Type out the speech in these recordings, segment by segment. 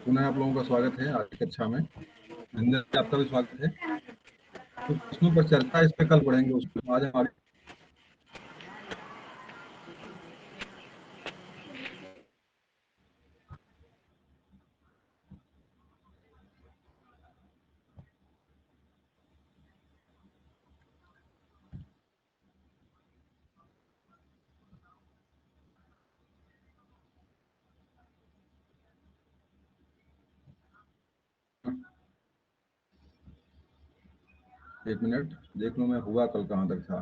पुनः आप लोगों का स्वागत है आज की कक्षा में। धन्यवाद, आपका भी स्वागत है। कुछ प्रश्नों पर चर्चा इस पे कल पढ़ेंगे, उसमें आज हमारे 1 मिनट देख लो मैं हुआ कल कहाँ तक था।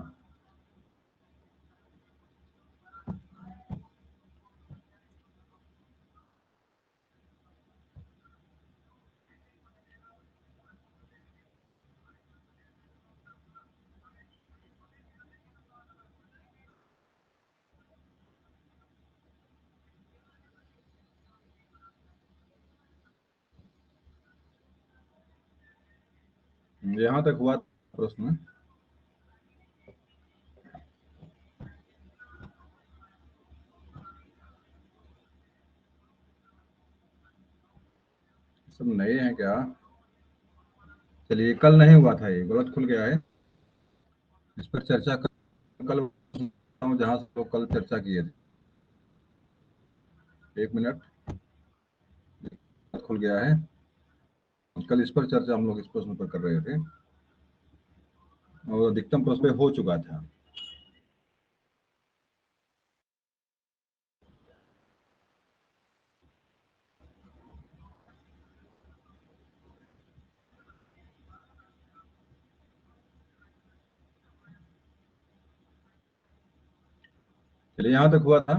यहाँ तक हुआ प्रश्न। सब नए हैं क्या? चलिए, कल नहीं हुआ था, ये गलत खुल गया है। इस पर चर्चा कल जहाँ से लोग कल चर्चा किए थे। 1 मिनट, खुल गया है। कल इस पर चर्चा हम लोग इस प्रश्न पर कर रहे थे और अधिकतम प्रश्न पे हो चुका था। चलिए, यहाँ तक हुआ था।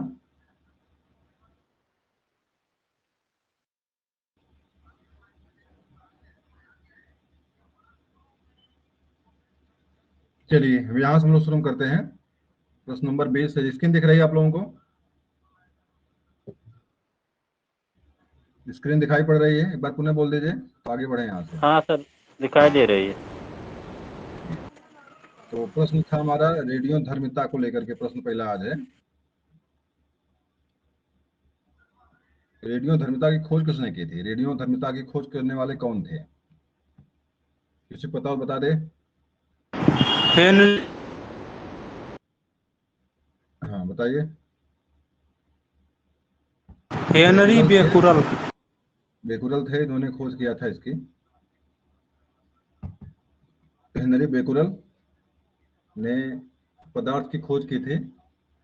चलिए, यहाँ से हम लोग शुरू करते हैं। प्रश्न नंबर 20 है। स्क्रीन दिख रही है आप लोगों को? स्क्रीन दिखाई पड़ रही है? एक बार पुनः बोल दीजिए तो आगे बढ़े यहाँ से। हाँ सर, दिखाई दे रही है। तो प्रश्न था हमारा रेडियो धर्मिता को लेकर के। प्रश्न पहला आज है, रेडियो धर्मिता की खोज किसने की थी? रेडियो धर्मिता की खोज करने वाले कौन थे? किसी को पता हो बता दे। हेनरी हाँ, बताइए। हेनरी बेकुरल थे। बेकुरल। बेकुरल थे, इन्होंने खोज किया था इसकी। हेनरी बेकुरल ने पदार्थ की खोज की थी,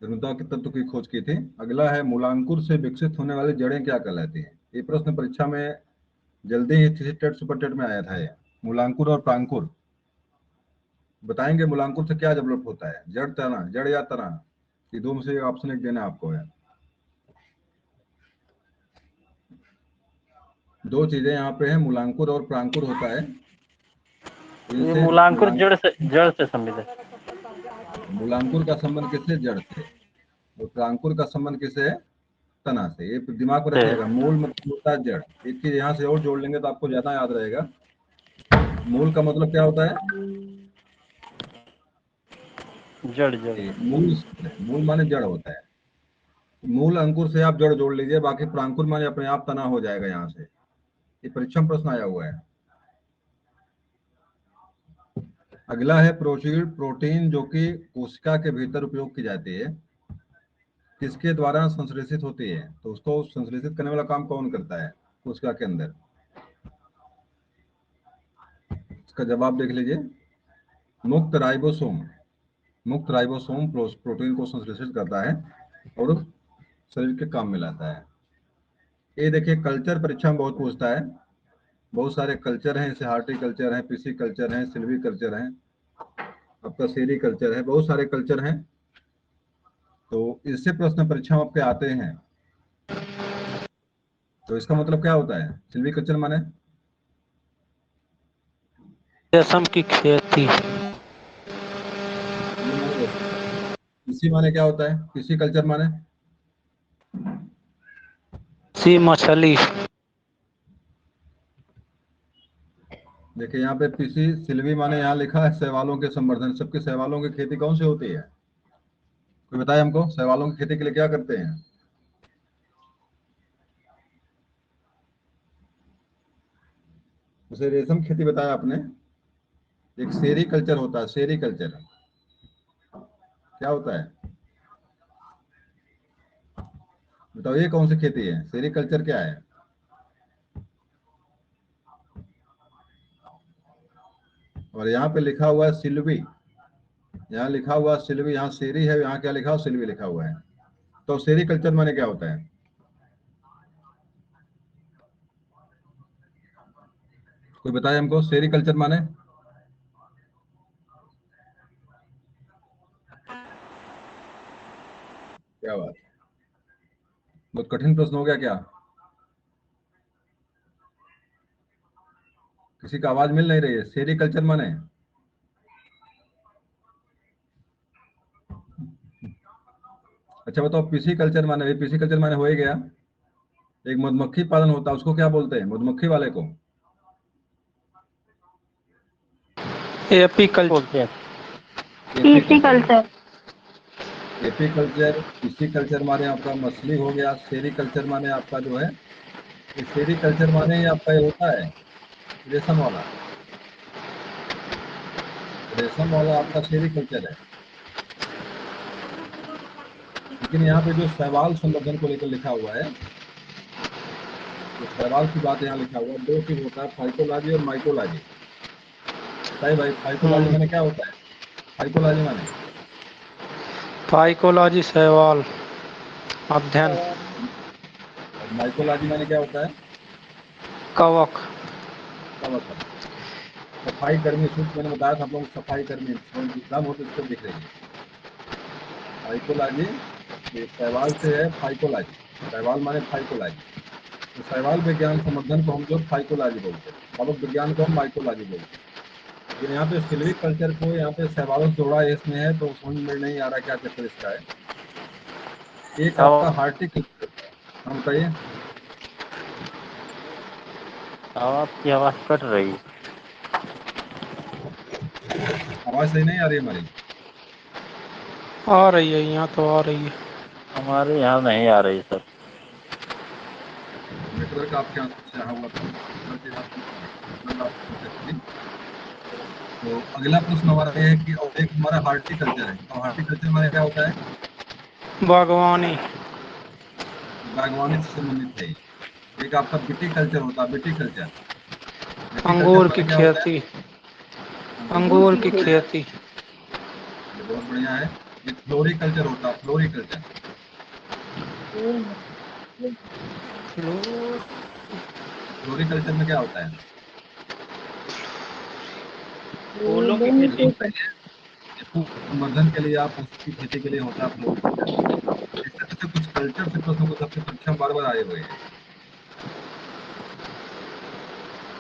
धर्मिता के तत्व की खोज की थी। अगला है, मूलांकुर से विकसित होने वाली जड़ें क्या कहलाती हैं? ये प्रश्न परीक्षा में जल्दी ही थी, टेट सुपर टेट में आया था ये। मूलांकुर और प्रांकुर बताएंगे। मूलांकुर से क्या डेवलप होता है? जड़, तना, जड़ या तना? ये दो में से ऑप्शन एक देना आपको है। दो चीजें यहाँ पे है, मूलांकुर और प्रांकुर होता है। ये इनसे मूलांकुर जड़ से संबंधित है। मूलांकुर का संबंध किससे? जड़ से। और प्रांकुर का संबंध किससे है? तना से। ये दिमाग में रखिएगा। मूल मतलब होता है जड़। एक चीज यहाँ से और जोड़ लेंगे तो आपको ज्यादा याद रहेगा। मूल का मतलब क्या होता है? जड़ जड़। मूल, मूल माने जड़ होता है। मूल अंकुर से आप जड़ जोड़ लीजिए, बाकी प्रांकुर माने अपने आप तना हो जाएगा यहाँ से। ये परीक्षा में प्रश्न आया हुआ है। अगला है, प्रोटीन। प्रोटीन जो कि कोशिका के भीतर उपयोग की जाती है, किसके द्वारा संश्लेषित होती है? तो उसको संश्लेषित करने वाला काम कौन करता है कोशिका के अंदर? इसका जवाब देख लीजिए। मुक्त राइबोसोम। मुक्त राइबोसोम प्रोटीन को संश्लेषित करता है और शरीर के काम में लाता है। ये देखिए, कल्चर परीक्षा में बहुत पूछता है। बहुत सारे कल्चर हैं, जैसे हार्टिकल्चर है, पिसी कल्चर है, सिल्वी कल्चर है, आपका सेरी कल्चर है, बहुत सारे कल्चर हैं। तो इससे प्रश्न परीक्षा में आपके आते हैं। तो इसका मतलब क्या होता है? सिल्वी कल्चर माने? रेशम की खेती। ये माने रेशम का। पिसी माने क्या होता है? पिसी कल्चर माने? सी मछली। देखिए यहाँ पे पीसी सिल्वी माने यहाँ लिखा है शैवालों के संवर्धन। सबके शैवालों की खेती कौन सी होती है? कोई बताए हमको, शैवालों की खेती के लिए क्या करते हैं? उसे रेशम खेती बताया आपने। एक सेरी कल्चर होता है, सेरी कल्चर क्या होता है बताओ, ये कौन सी खेती है, सेरी कल्चर क्या है? और यहाँ पे लिखा हुआ है सिल्वी, यहाँ लिखा हुआ सिल्वी, यहाँ सेरी है, यहाँ क्या लिखा हुआ, सिल्वी लिखा हुआ है। तो सेरी कल्चर माने क्या होता है? कोई बताए हमको, सेरी कल्चर माने? क्या बात, बहुत कठिन प्रश्न हो गया क्या? किसी का आवाज मिल नहीं रही है, सेरी कल्चर माने? अच्छा बताओ, पीसी कल्चर माने? पीसी कल्चर माने हो ही गया। एक मधुमक्खी पालन होता है, उसको क्या बोलते हैं, मधुमक्खी वाले को? एपीकल्चर बोलते हैं। PC culture. AP culture, PC culture माने आपका मछली हो गया, सेरी कल्चर माने आपका जो है, ये सेरी कल्चर माने ये आपका ये होता है रेशम वाला, रेशम वाला आपका सेरी कल्चर है। लेकिन यहाँ पे जो शैवाल संवर्धन को लेकर लिखा हुआ है, जो शैवाल की बात यहाँ लिखा हुआ है, दो चीज होता है, फाइकोलॉजी और माइकोलॉजी। बताइए भाई, फाइकोलॉजी माने क्या होता है? फाइकोलॉजी माने? फाइकोलॉजी शैवाल अध्ययन। और माइकोलॉजी माने क्या होता है? कवक। कवक। सफाई कर्मी सूत्र मैंने बताया था आप लोगों को, सफाई कर्मी एग्जाम हो तो इसको देख लीजिए। फाइकोलॉजी ये शैवाल से है, फाइकोलॉजी, शैवाल माने फाइकोलॉजी। तो शैवाल विज्ञान संवर्धन को हम लोग फाइकोलॉजी बोलते हैं, कवक विज्ञान को हम माइकोलॉजी बोलते हैं। लेकिन यहाँ पे सिल्विक कल्चर को यहाँ पे शैवालों से जोड़ा है इसमें है, तो समझ में नहीं आ रहा क्या चक्कर इसका है। एक आपका हार्टिकल्चर होता है। हाँ बताइए। आपकी आवाज कट रही है। आवाज सही नहीं आ रही हमारी? आ रही है, यहाँ तो आ रही है। हमारे यहाँ नहीं आ रही सर। नेटवर्क आपके यहाँ से आया हुआ था, नेटवर्क के हिसाब से नहीं है, नेटवर्क आपकी दिक्कत थी। तो अगला प्रश्न हमारा ये है कि, और एक हमारा हार्टिकल्चर है, तो हार्टिकल्चर हमारा क्या होता है? बागवानी। बागवानी से संबंधित है। एक आपका विटीकल्चर होता है, विटीकल्चर, विटीकल्चर अंगूर की माने क्या होता है? खेती। अंगूर अंगूर की की खेती। खेती। ये बहुत बढ़िया है। एक फ्लोरिकल्चर होता है, फ्लोरिकल्चर। फ्लोरिकल्चर में क्या होता है? फूलों की खेती। संवर्धन के लिए, आप उसकी खेती के लिए होता है फ्लोरिकल्चर। इस तरह से कुछ कल्चर से प्रश्न को सबसे परीक्षा में बार बार आए हुए हैं।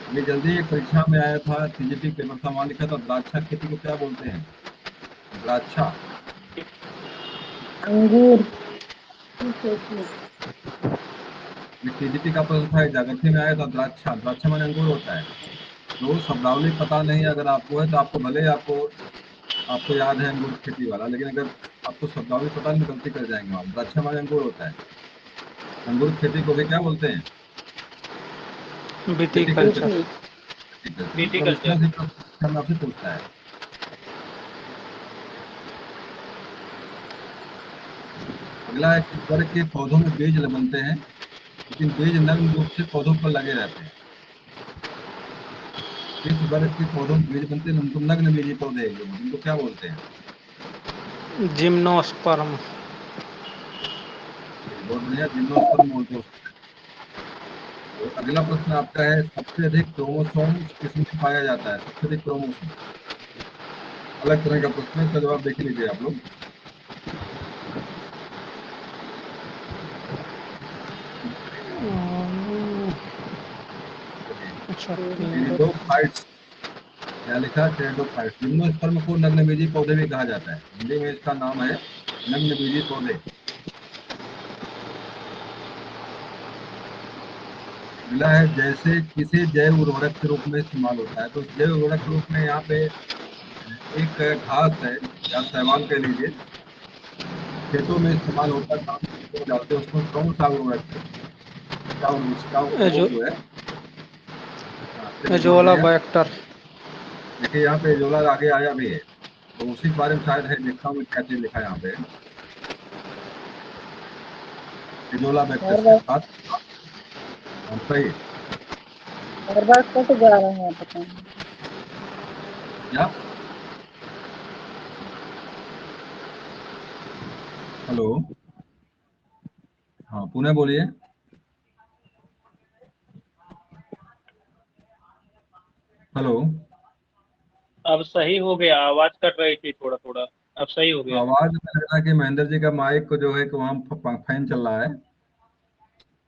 अभी जल्दी एक परीक्षा में आया था, टीजीटी पेपर था, वहां लिखा था द्राक्षा खेती को क्या बोलते हैं? द्राक्षा। अंगूर। टीजीटी का प्रश्न था, जागृति में आया था द्राक्षा, द्राक्षा माने अंगूर होता है। तो शब्दावली पता नहीं अगर आपको है तो आपको भले ही आपको आपको याद है अंगूर खेती वाला, लेकिन अगर आपको शब्दावली पता नहीं तो गलती कर जाएंगे आप। द्राक्षा माने अंगूर होता है। अंगूर खेती को भी क्या बोलते हैं? विटीकल्चर। विटीकल्चर। विटीकल्चर मतलब इस विटीकल्चर। तरह से प्रश्न आपसे पूछता है। अगला है, किस वर्ग के पौधों में बीज बनते हैं लेकिन बीज नग्न रूप से पौधों पर लगे रहते हैं? किस वर्ग के पौधों में बीज बनते हैं, उनको नग्न बीजी पौधे उनको क्या बोलते हैं? जिम्नोस्पर्म। बहुत बढ़िया, जिम्नोस्पर्म बोलते हैं उसको। तो अगला प्रश्न आपका है, सबसे अधिक क्रोमोसोम किसमें पाया जाता है? सबसे अधिक क्रोमोसोम, अलग तरह का प्रश्न है, इसका जवाब देख लीजिए आप लोग। टेरिडोफाइट्स, क्या लिखा है? टेरिडोफाइट्स। जिम्नोस्पर्म को नग्नबीजी पौधे भी कहा जाता है, हिंदी में इसका नाम है नग्नबीजी पौधे। अगला है, जैसे किसे जैव उर्वरक के रूप में इस्तेमाल होता है? तो जैव उर्वरक के रूप में यहाँ पे एक घास है या शैवाल कह लीजिए, खेतों में इस्तेमाल होता है, धान की खेती में डालते हैं, उसमें कौन सा उर्वरक है? क्या उसका जो वो जो है, एजोला बैक्टर। देखिए यहाँ पे एजोला आगे आया भी है, तो उसी के बारे में शायद है, देखता हूँ मैं क्या चीज लिखा है यहाँ पे। एजोला बैक्टर बार से बार साथ। हाँ, सही। बार बार कट जा रहे हैं, पता नहीं। क्या? हेलो, हाँ पुनः बोलिए। हेलो, अब सही हो गया, आवाज कट रही थी थोड़ा थोड़ा, अब सही हो गया। आवाज में लग रहा है कि महेंद्र जी का माइक को जो है कि वहाँ फैन चल रहा है,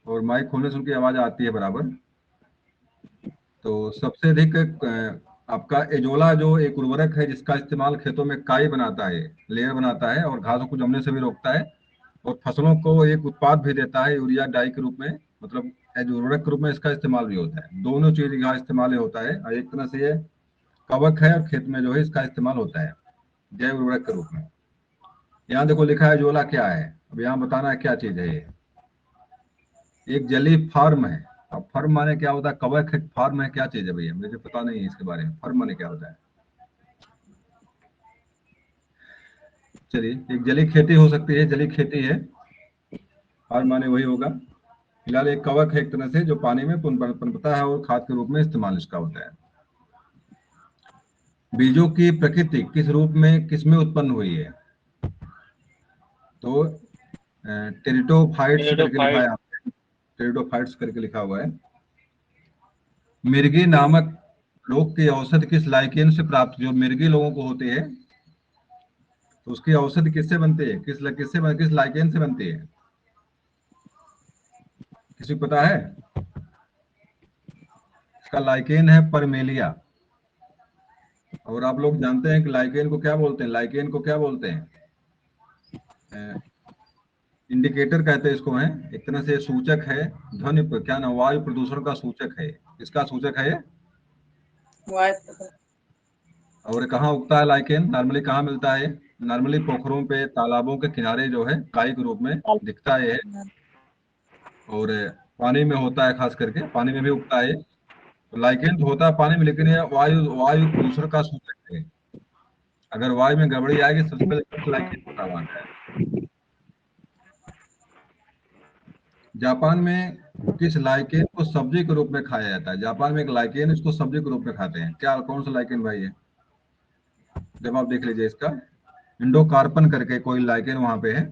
और माइक खोलने से उनकी आवाज आती है बराबर। तो सबसे अधिक आपका एजोला जो एक उर्वरक है जिसका इस्तेमाल खेतों में काई बनाता है, लेयर बनाता है, और घासों को जमने से भी रोकता है, और फसलों को एक उत्पाद भी देता है यूरिया डाई के रूप में, मतलब एज उर्वरक के रूप में इसका इस्तेमाल भी होता है। दोनों चीज का इस्तेमाल होता है, और एक तरह से ये कवक है, और खेत में जो है इसका इस्तेमाल होता है जैव उर्वरक के रूप में। यहाँ देखो लिखा है एजोला क्या है, अब यहाँ बताना है क्या चीज है ये। एक जली फार्म है। अब फर्म माने क्या होता है? कवक है, फार्म है, क्या चीज है भैया? मुझे पता नहीं है इसके बारे में, फर्म माने क्या होता है। चलिए, एक जली खेती हो सकती है, जली खेती है, फार्म माने वही होगा। फिलहाल एक कवक है एक तरह से, जो पानी में पनपता है और खाद के रूप में इस्तेमाल इसका होता है। बीजों की प्रकृति किस रूप में, किस में उत्पन्न हुई है? तो टेरिडोफाइट्स करके लिखा है टेरिडोफाइट। यहाँ पे, टेरिडोफाइट्स करके लिखा हुआ है। मिर्गी नामक रोग की औषधि किस लाइकेन से प्राप्त, जो मिर्गी लोगों को होती है, तो उसकी औषधि किससे बनती है, किस लाइकेन से बनती है? किसी को पता है? इसका लाइकेन है परमेलिया। और आप लोग जानते हैं कि लाइकेन को क्या बोलते हैं? लाइकेन को क्या बोलते हैं? इंडिकेटर कहते हैं इसको, है एक तरह से सूचक है, ध्वनि क्या ना, वायु प्रदूषण का सूचक है। इसका सूचक है ये। वाइट और कहाँ उगता है लाइकेन, नॉर्मली कहाँ मिलता है? नॉर्मली पोखरों पे, तालाबों के किनारे जो है काई के रूप में दिखता है ये। और पानी में होता है, खास करके पानी में भी उगता है। तो लाइकेन तो होता है पानी में, लेकिन ये वायु वायु प्रदूषण का सूचक है। अगर वायु में गड़बड़ी आएगी, सबसे पहले लाइकेन को काम आता है। जापान में किस लाइकेन को सब्जी के रूप में खाया जाता है? जापान में एक लाइकेन, इसको सब्जी के रूप में खाते हैं, क्या, कौन सा लाइकेन भाई है? जवाब देख लीजिए इसका। इंडोकार्पन करके कोई लाइकेन वहां पे है,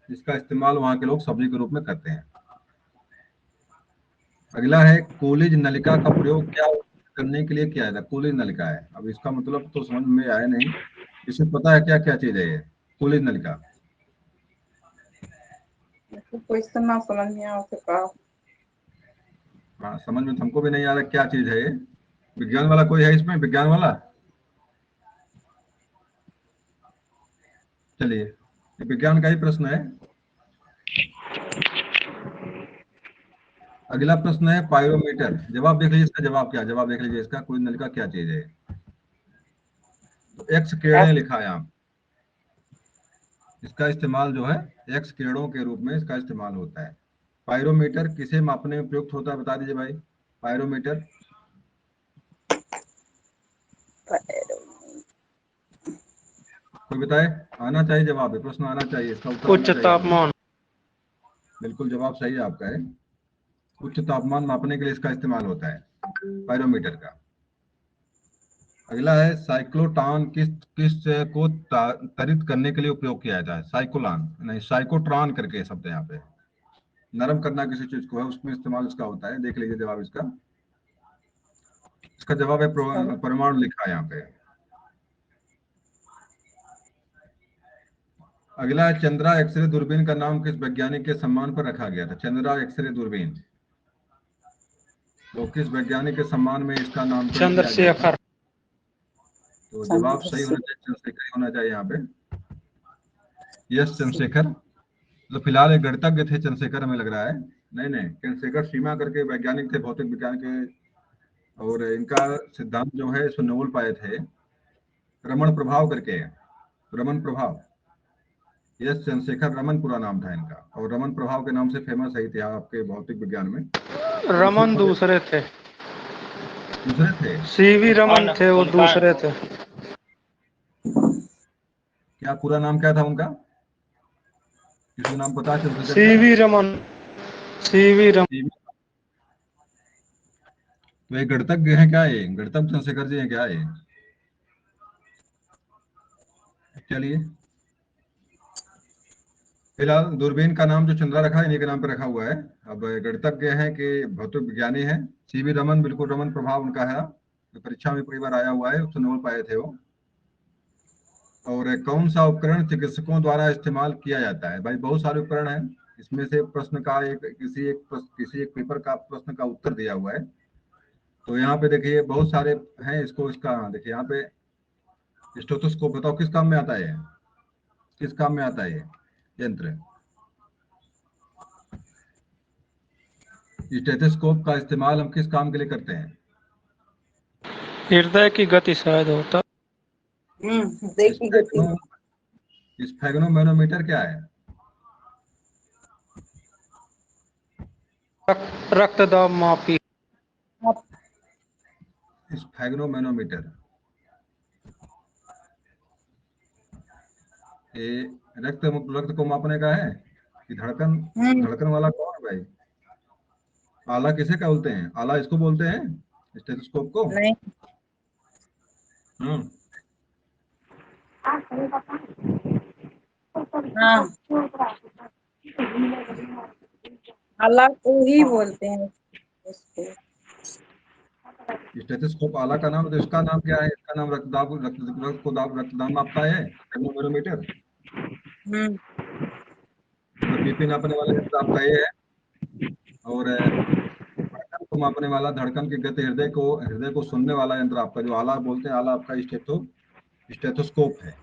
जिसका इस्तेमाल वहां के लोग सब्जी के रूप में करते हैं। अगला है, कोलिज नलिका का प्रयोग क्या करने के लिए किया जाता है? कोलिज नलिका है, अब इसका मतलब तो समझ में आया नहीं। इसे पता है क्या क्या चीज है ये कोलिज नलिका? क्वेश्चन ना समझ में आ सका। हाँ, समझ में तो हमको भी नहीं आ रहा क्या चीज है ये। विज्ञान वाला कोई है इसमें, विज्ञान वाला? चलिए, ये विज्ञान का ही प्रश्न है। अगला प्रश्न है पायरोमीटर। जवाब देख लीजिए इसका, जवाब क्या, जवाब देख लीजिए इसका, कोई नलिका क्या चीज है? तो एक्स किरणें लिखा है यहाँ। इसका इस्तेमाल जो है एक्स किरणों के रूप में इसका इस्तेमाल होता है। पायरोमीटर किसे मापने में प्रयुक्त होता है, बता दीजिए भाई। पायरोमीटर कोई बताए? आना चाहिए जवाब, है प्रश्न आना चाहिए, इसका उत्तर उच्च आना चाहिए आप लोग। तापमान। बिल्कुल जवाब सही है आपका है। उच्च तापमान मापने के लिए इसका इस्तेमाल होता है, पायरोमीटर का। अगला है साइक्लोट्रॉन किस किस को त्वरित करने के लिए उपयोग किया जाता है? साइक्लोन नहीं, साइकोट्रॉन करके शब्द है यहाँ पे। नरम करना किसी चीज को है, उसमें इस्तेमाल इसका होता है। देख लीजिए जवाब इसका। इसका जवाब है परमाणु, लिखा है यहाँ पे। अगला है, चंद्रा एक्सरे दूरबीन का नाम किस वैज्ञानिक के सम्मान पर रखा गया था? चंद्रा एक्सरे दूरबीन, तो किस वैज्ञानिक के सम्मान में इसका नामकरण किया गया था? चंद्रशेखर। तो जवाब सही होना चाहिए, चंद्रशेखर ही होना चाहिए यहाँ पे। यस, चंद्रशेखर। तो फिलहाल एक गणितज्ञ थे चंद्रशेखर, हमें लग रहा है। नहीं नहीं, चंद्रशेखर सीमा करके वैज्ञानिक थे, भौतिक विज्ञान के। और इनका सिद्धांत जो है, इसको नोबेल पाए थे, रमन प्रभाव करके, रमन प्रभाव। यस, चंद्रशेखर रमन पूरा नाम था इनका, और रमन प्रभाव के नाम से फेमस है इतिहास आपके भौतिक विज्ञान में। और इसी रमन पर दूसरे थे। दूसरे थे? सीवी रमन थे, वो दूसरे थे। क्या पूरा नाम क्या था उनका? किसी को नाम पता है चंद्रशेखर का? CV Raman, CV Raman. तो ये गणतज्ञ हैं क्या? ये गणतज्ञ चंद्रशेखर जी हैं क्या ये? चलिए, फिलहाल दूरबीन का नाम जो चंद्रा रखा है इन्हीं के नाम पे रखा हुआ है। अब गणितज्ञ हैं कि भौतिक विज्ञानी हैं? सीवी रमन, बिल्कुल रमन प्रभाव उनका है, तो परीक्षा में कई बार आया हुआ है, उससे नोबेल पाए थे वो। और कौन सा उपकरण चिकित्सकों द्वारा इस्तेमाल किया जाता है? भाई बहुत सारे उपकरण हैं, इसमें से प्रश्न का किसी एक पेपर का प्रश्न का उत्तर दिया हुआ है। तो यहाँ पे देखिए बहुत सारे हैं, इसको इसका देखिए यहाँ पे स्टेथोस्कोप, बताओ किस काम में आता है? किस काम में आता है ये यंत्र? स्टेथोस्कोप का इस्तेमाल हम किस काम के लिए करते हैं? हृदय की गति शायद होता। देखी गति। स्फेगनोमैनोमीटर क्या है? रक्तदाब मापी। आप स्फेगनोमैनोमीटर, ये रक्त रक्त को मापने का है कि धड़कन? धड़कन वाला कौन है भाई? आला किसे क्या बोलते हैं? आला इसको बोलते हैं, स्टेथोस्कोप को। नहीं। हम्म। हाँ, आला को ही बोलते हैं उसको। स्टेथोस्कोप आला का नाम, तो इसका नाम क्या है? इसका नाम रक्तदाब, रक्तदाब नापता है स्फेगनोमैनोमीटर। हम्म। तो बीपी नापने वाला यंत्र आपका ये है। और धड़कन को मापने वाला, धड़कन की गति, हृदय को सुनने वाला यंत्र आपका जो आला बोलते हैं, आला आपका स्टेथोस्कोप है।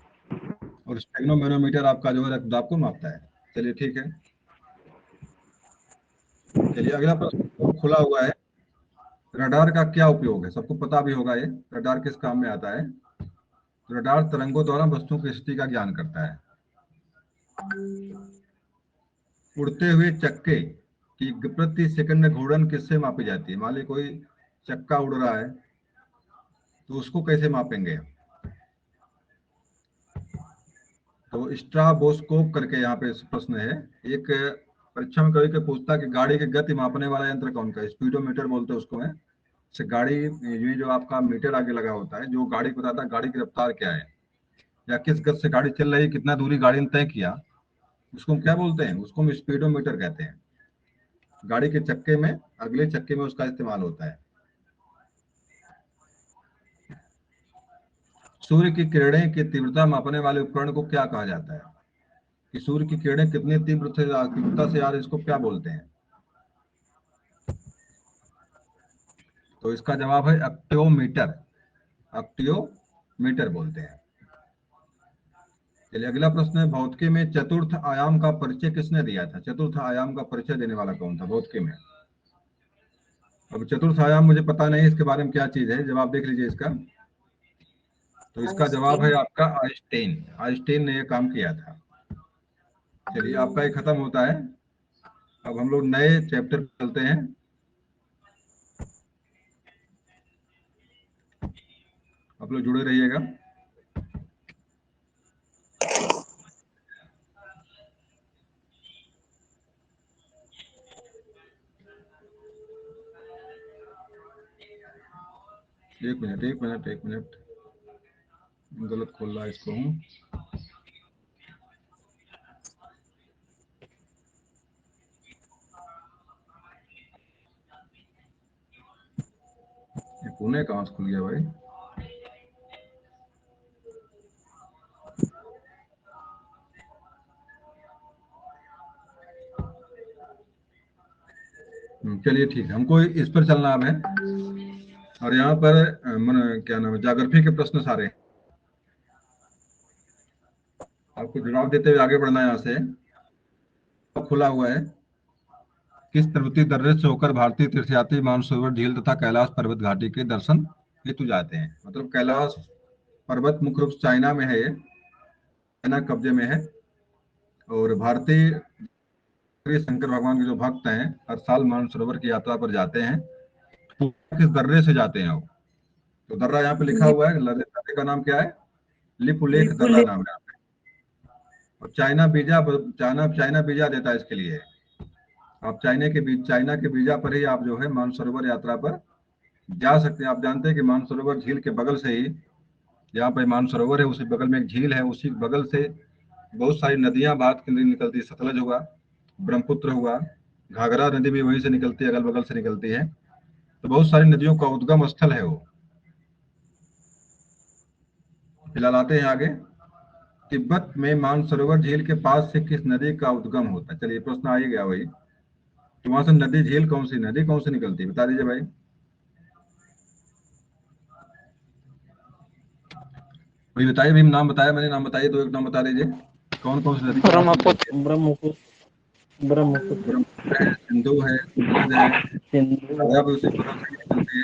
और स्टेगनोमेनोमीटर आपका जो है रक्तदाब को मापता है। चलिए ठीक है। चलिए अगला प्रश्न खुला हुआ है। रडार का क्या उपयोग है? सबको पता भी होगा ये, रडार किस काम में आता है? रडार तरंगों द्वारा वस्तुओं की स्थिति का ज्ञान करता है। उड़ते हुए चक्के की प्रति सेकंड घूर्णन किससे मापी जाती है? मान ली कोई चक्का उड़ रहा है, तो उसको कैसे मापेंगे? तो स्ट्राबोस्कोप करके यहाँ पे प्रश्न है। एक परीक्षा में कभी कभी पूछता है कि गाड़ी की गति मापने वाला यंत्र कौन का? स्पीडोमीटर बोलते हैं उसको है। से गाड़ी, ये जो आपका मीटर आगे लगा होता है, जो गाड़ी को बताता है गाड़ी की रफ्तार क्या है, या किस गति से गाड़ी चल रही है, कितना दूरी गाड़ी ने तय किया, उसको हम क्या बोलते हैं? उसको हम स्पीडोमीटर कहते हैं। गाड़ी के चक्के में, अगले चक्के में उसका इस्तेमाल होता है। सूर्य की किरणें की तीव्रता मापने वाले उपकरण को क्या कहा जाता है? कि सूर्य की किरणें कितनी तीव्रता से आ रही, इसको क्या बोलते हैं? तो इसका जवाब है अक्टियोमीटर। अक्टियोमीटर बोलते हैं। चलिए अगला प्रश्न है, भौतिकी में चतुर्थ आयाम का परिचय किसने दिया था? चतुर्थ आयाम का परिचय देने वाला कौन था भौतिकी में? अब चतुर्थ आयाम मुझे पता नहीं इसके बारे में क्या चीज है, जवाब देख लीजिए इसका। तो इसका जवाब है आपका आइंस्टीन। आइंस्टीन ने यह काम किया था। चलिए आपका ये खत्म होता है। अब हम लोग नए चैप्टर पे चलते हैं। आप लोग जुड़े रहिएगा। एक मिनट, एक मिनट, एक मिनट, गलत खोल रहा है इसको हूँ। ये पुणे कहाँ से खुल गया भाई? चलिए ठीक है, हमको इस पर चलना अब है। और यहाँ पर क्या नाम है, ज्योग्राफी के प्रश्न सारे हैं। आपको जवाब देते हुए आगे बढ़ना है। यहाँ से खुला हुआ है। किस पर्वतीय दर्रे से होकर भारतीय तीर्थयात्री मानसरोवर झील तथा कैलाश पर्वत घाटी के दर्शन हेतु जाते हैं? मतलब कैलाश पर्वत मुख्य रूप से चाइना में है, ये चाइना कब्जे में है। और भारतीय शंकर भगवान के जो भक्त हैं हर साल मानसरोवर की यात्रा पर जाते हैं। किस दर्रे से जाते हैं वो। तो दर्रा यहाँ पे लिखा हुआ है, दर्रे का नाम क्या है? लिपुलेख दर्रा नाम है। और चाइना वीजा, चाइना वीजा देता है इसके लिए। आप चाइना के वीजा पर ही आप जो है मानसरोवर यात्रा पर जा सकते हैं। आप जानते हैं कि मानसरोवर झील के बगल से ही, जहाँ पर मानसरोवर है उसी बगल में एक झील है, उसी बगल से बहुत सारी नदियां भारत के लिए निकलती है। सतलज हुआ, ब्रह्मपुत्र हुआ, घाघरा नदी भी वहीं से निकलती है, अगल बगल से निकलती है। तो बहुत सारी नदियों का उद्गम स्थल है वो। फिलहाल आते हैं आगे। तिब्बत में मानसरोवर झील के पास से किस नदी का उद्गम होता है? चलिए प्रश्न आ ही गया वही। तो वहां से नदी, झील कौन सी, नदी कौन सी निकलती है, बता दीजिए भाई। भाई बताइए, भी नाम बताया मैंने, नाम बताइए, तो एक नाम बता दीजिए। कौन कौन सी नदी कहाँ से निकलती है? ब्रह्मपुत्र। ब्रह्मपुत्र है, सिंधु है, सतलज है, सिंधु। गंगा भी उसी बगल से निकलती है।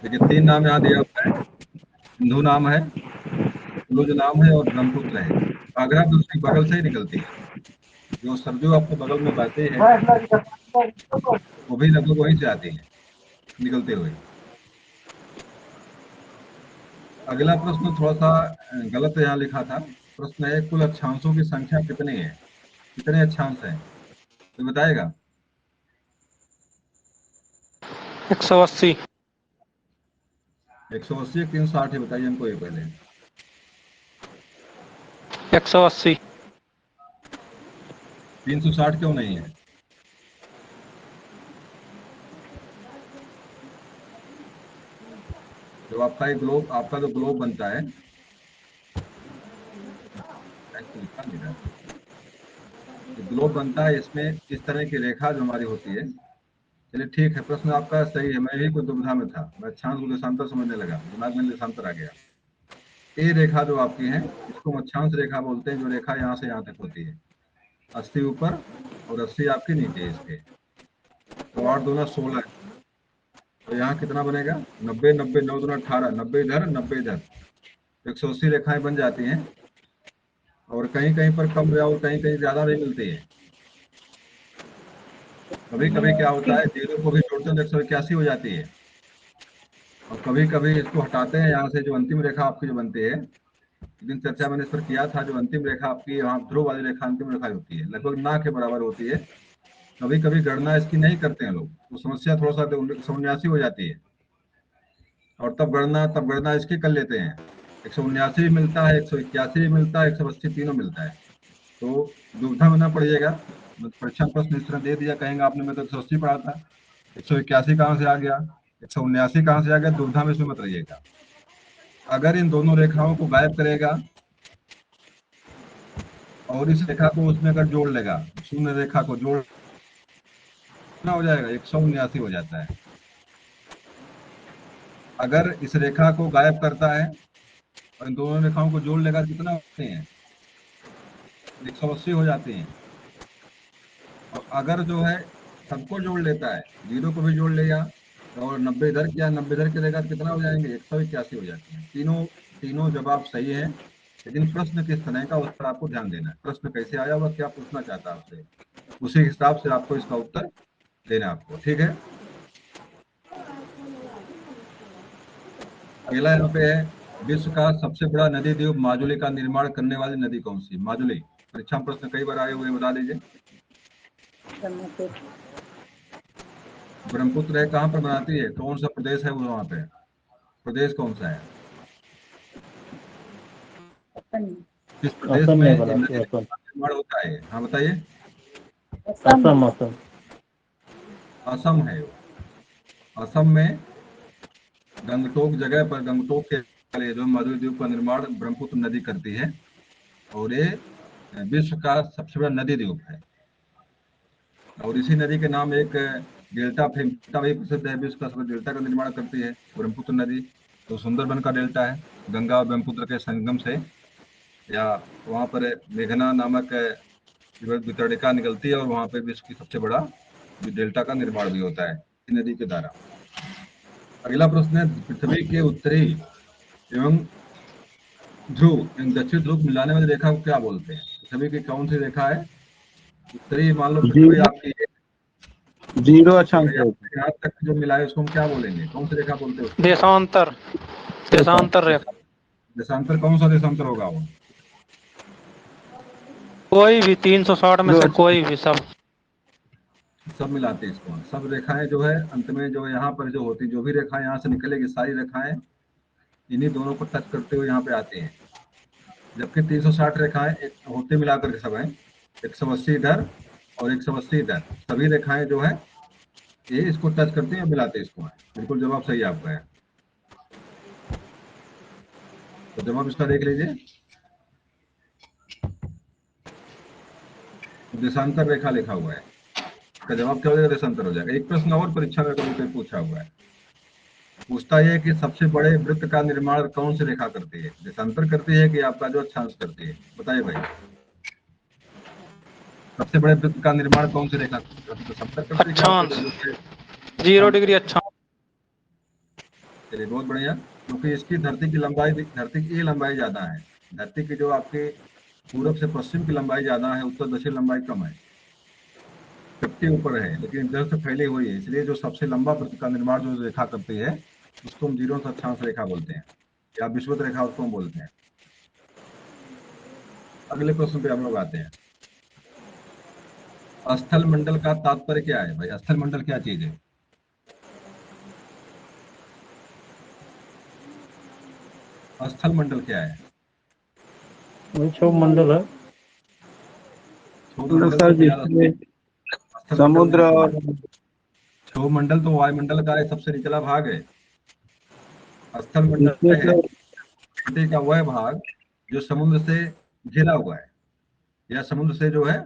देखिए 3 नाम यहाँ दिया हुआ है। सिंधु नाम है, सतलुज नाम है, और ब्रह्मपुत्र है। घाघरा भी उसके बगल से ही निकलती है। जो सरजू आपके बगल में बहती है वो भी लगभग वहीं से आती है निकलते हुए। अगला प्रश्न थोड़ा सा गलत यहाँ लिखा था। प्रश्न है, कुल अक्षांशों की संख्या कितनी है? कितने अक्षांश हैं तो बताएगा? 180। 180 360 है, बताइए हमको ये पहले। 180। 360 क्यों नहीं है? जब आपका एक ग्लोब, आपका जो ग्लोब बनता है, ऐसे लिखा नहीं रहा, जो ग्लोब बनता है इसमें इस तरह की रेखा जो हमारी होती है। चलिए ठीक है, प्रश्न आपका सही है। मैं भी कोई दुविधा में था, मैं अक्षांश को देशांतर समझने लगा, दिमाग में देशांतर आ गया। ये रेखा जो आपकी है, इसको हम अक्षांश रेखा बोलते हैं, जो रेखा यहाँ से यहाँ तक होती है। 80 ऊपर और 80 आपके नीचे इसके। तो 8 दूना 16। तो यहाँ कितना बनेगा? 90, 90, 9 दूना 18, 90 इधर 90 इधर, 180 रेखाएं बन जाती हैं। और कहीं कहीं पर कम या और कहीं कहीं ज्यादा भी मिलती है। कभी कभी क्या होता है, जीरो को भी जोड़ते हैं तो 181 हो जाती है। और कभी कभी इसको हटाते हैं यहाँ से, जो अंतिम रेखा आपकी जो बनती है, एक दिन चर्चा मैंने इस पर किया था, जो अंतिम रेखा आपकी यहाँ ध्रुव वाली रेखा अंतिम रेखा होती है, लगभग ना के बराबर होती है। कभी कभी गणना इसकी नहीं करते हैं लोग, तो समस्या थोड़ा सा 179 हो जाती है। और तब गणना इसकी कर लेते हैं। 179 भी मिलता है, 181 भी मिलता है, 180 तीनों मिलता है। तो दुविधा में ना पड़िएगा। परीक्षा प्रश्न इस तरह दे दिया, कहेंगे आपने मैं तो 180 पढ़ा था, 181 कहाँ से आ गया, 179 कहाँ से आ गया, दुविधा में इसमें मत रहिएगा। अगर इन दोनों रेखाओं को गायब करेगा और इस रेखा को उसमें अगर जोड़ लेगा, शून्य रेखा को जोड़ हो जाएगा, 179 हो जाता है। अगर इस रेखा को गायब करता है और इन दोनों रेखाओं को जोड़ लेगा, कितना होते हैं? 180 हो जाते हैं। और अगर जो है सबको जोड़ लेता है, जीरो को भी जोड़ लेगा, और 90 इधर किया 90 इधर करेगा, तो कितना हो जाएंगे? 181 हो जाते हैं। तीनों तीनों जवाब सही है। लेकिन प्रश्न किस तरह का, उस पर आपको ध्यान देना है। प्रश्न कैसे आया हुआ, क्या पूछना चाहता है आपसे, उसी हिसाब से आपको इसका उत्तर देना है आपको, ठीक है। अगला यहाँ पे है, विश्व का सबसे बड़ा नदी द्वीप माजुली का निर्माण करने वाली नदी कौन सी? माजुली, परीक्षा में प्रश्न कई बार आए हुए, बता दीजिए। ब्रह्मपुत्र है, कहाँ पर बनाती है, कौन सा प्रदेश है वो, वहाँ पे प्रदेश कौन सा है? किस प्रदेश असम में में ये बनाती नदी है, असम। का निर्माण होता है? हाँ बताइए। असम, असम। असम है वो। असम में गंगटोक जगह पर, गंगटोक के जो माधुरी द्वीप का निर्माण ब्रह्मपुत्र नदी करती है। और ये विश्व का सबसे बड़ा नदी द्वीप है। और इसी नदी के नाम एक डेल्टा, डेल्टा भी प्रसिद्ध है, विश्व का सबसे डेल्टा का निर्माण करती है ब्रह्मपुत्र नदी। तो सुंदरबन का डेल्टा है, गंगा और ब्रह्मपुत्र के संगम से, या वहाँ पर मेघना नामक वितरणिका निकलती है, और वहाँ पे विश्व की सबसे बड़ा डेल्टा का निर्माण भी होता है इस नदी के द्वारा। अगला प्रश्न है, पृथ्वी के उत्तरी एवं ध्रुव एवं दक्षिण ध्रुव मिलाने वाली रेखा को क्या बोलते हैं? पृथ्वी की कौन सी रेखा है उत्तरी मान लो पृथ्वी जीरो आपकी है, 0 अक्षांश यहाँ यहाँ तक जो मिला है उसको हम क्या बोलेंगे, कौन सी रेखा बोलते हैं उसको? देशांतर, देशांतर रेखा। देशांतर कौन सा देशांतर होगा वो? कोई भी 360 में से कोई भी, सब मिलाते हैं इसको, सब रेखाएं जो है अंत में जो यहाँ पर जो होती, जो भी रेखा यहाँ से निकलेगी सारी रेखाएं इन्हीं दोनों को टच करते हुए यहाँ पे आते हैं। जबकि 360 रेखाएं होते मिलाकर के सब है, 180 इधर और 180 इधर, सभी रेखाएं जो है ये इसको टच करते हैं और मिलाते हैं इसको। बिल्कुल जवाब सही आपका है। तो जवाब इसका देख लीजिए, देशांतर रेखा लिखा हुआ है, इसका जवाब क्या हो जाएगा? देशांतर हो जाएगा। एक प्रश्न और परीक्षा में कभी कोई पूछा हुआ है, पूछता है कि सबसे बड़े वृत्त का निर्माण कौन सी रेखा करती है? देशांतर करती है कि आपका जो अक्षांश करती है? बताइए भाई, सबसे बड़े वृत्त का निर्माण कौन सी रेखा करती है? देशांतर करती है कि आपका अक्षांश, जो 0 डिग्री अक्षांश। चलिए बहुत बढ़िया, क्योंकि इसकी धरती की लंबाई, धरती की लंबाई ज्यादा है। धरती की जो आपके पूरब से पश्चिम की लंबाई ज्यादा है, उत्तर दक्षिण लंबाई कम है, 50 ऊपर है, लेकिन इधर से फैली हुई है, इसलिए जो सबसे लंबा वृत्त का निर्माण जो रेखा करती है उसको हम जीरो अक्षांश रेखा बोलते हैं, या विषुवत रेखा उसको हम बोलते हैं। अगले प्रश्न पे हम लोग आते हैं। स्थल मंडल का तात्पर्य क्या है भाई? स्थल मंडल क्या चीज है? स्थल मंडल क्या है? क्षोभ मंडल है। क्षोभ मंडल सर तो क्या? जिसमें स्थल समुद्र मंडल और नहीं, क्षोभ मंडल तो वायुमंडल का सबसे निचला भाग है। स्थल मंडल जिसमें है धरती का वह भाग जो समुद्र से घिरा हुआ है, या समुद्र से जो है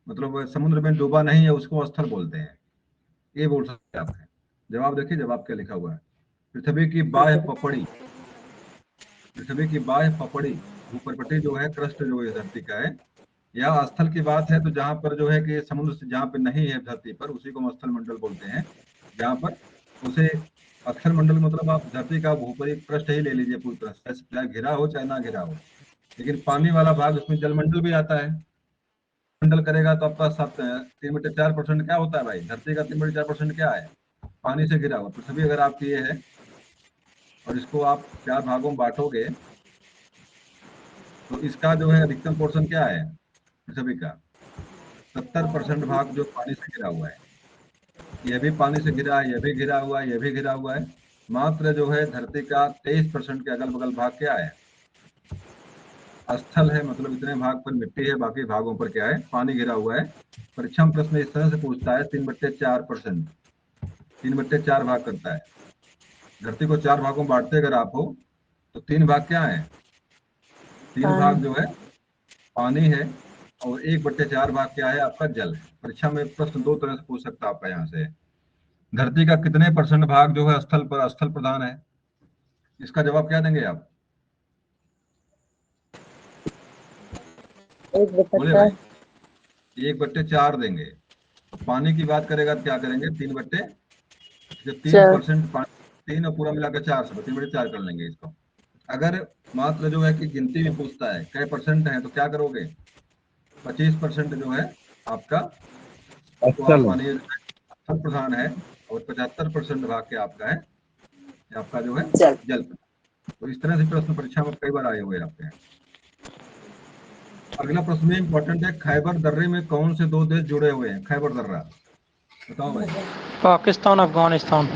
मतलब समुद्र में डूबा नहीं है, उसको स्थल बोलते हैं, ये बोल सकते हैं आप। जवाब देखिए, जवाब क्या लिखा हुआ है। पृथ्वी की बाह्य पपड़ी, पृथ्वी की बाह्य पपड़ी, भूपर्पटी जो है, क्रस्ट जो है धरती का है, या स्थल की बात है तो जहां पर जो है कि समुद्र से जहां पे नहीं है धरती पर, उसी को हम स्थल मंडल बोलते हैं। जहां पर उसे स्थल मंडल मतलब आप धरती का भूपरी पृष्ठ ही ले लीजिए पूरी तरह से, चाहे घिरा हो चाहे ना घिरा हो, लेकिन पानी वाला भाग उसमें जलमंडल भी आता है। मंडल करेगा तो आपका 3/4% क्या होता है भाई? धरती का 3/4% क्या है? पानी से घिरा हुआ। पृथ्वी अगर आपकी ये है और इसको आप 4 भागों में बांटोगे तो इसका जो है अधिकतम पोर्शन क्या है पृथ्वी का? 70% भाग जो पानी से घिरा हुआ है। यह भी पानी से घिरा है, यह भी घिरा हुआ है, यह भी घिरा हुआ है। मात्र जो है धरती का 23% के अगल बगल भाग क्या है? स्थल है, मतलब इतने भाग पर मिट्टी है, बाकी भागों पर क्या है? पानी घिरा हुआ है। परीक्षा में प्रश्न इस तरह से पूछता है, 3/4%, 3/4 भाग करता है। धरती को 4 भागों में बांटते अगर आप हो तो 3 भाग क्या है? 3 भाग जो है पानी है, और 1/4 भाग क्या है? आपका जल है। परीक्षा में प्रश्न दो तरह से पूछ सकता है आपका यहाँ से, धरती का कितने % भाग जो है स्थल पर, स्थल प्रधान है? इसका जवाब क्या देंगे आप? बोले भाई, 1/4 देंगे। पानी की बात करेगा तो क्या करेंगे? 3% पानी, 3 और पूरा मिलाकर 4, 3/4 कर लेंगे इसको। अगर मात्र जो है कि गिनती में पूछता है कै % है तो क्या करोगे? 25% जो है आपका, उसको आप स्थल है। मानिए स्थल प्रधान है, और 75% भाग के आपका है, आपका जो है जल। तो इस तरह से प्रश्न परीक्षा में कई बार आए हुए आपके हैं। अगला प्रश्न में इंपॉर्टेंट है, खैबर दर्रे में कौन से 2 देश जुड़े हुए हैं? खैबर दर्रा बताओ भाई। पाकिस्तान, अफगानिस्तान।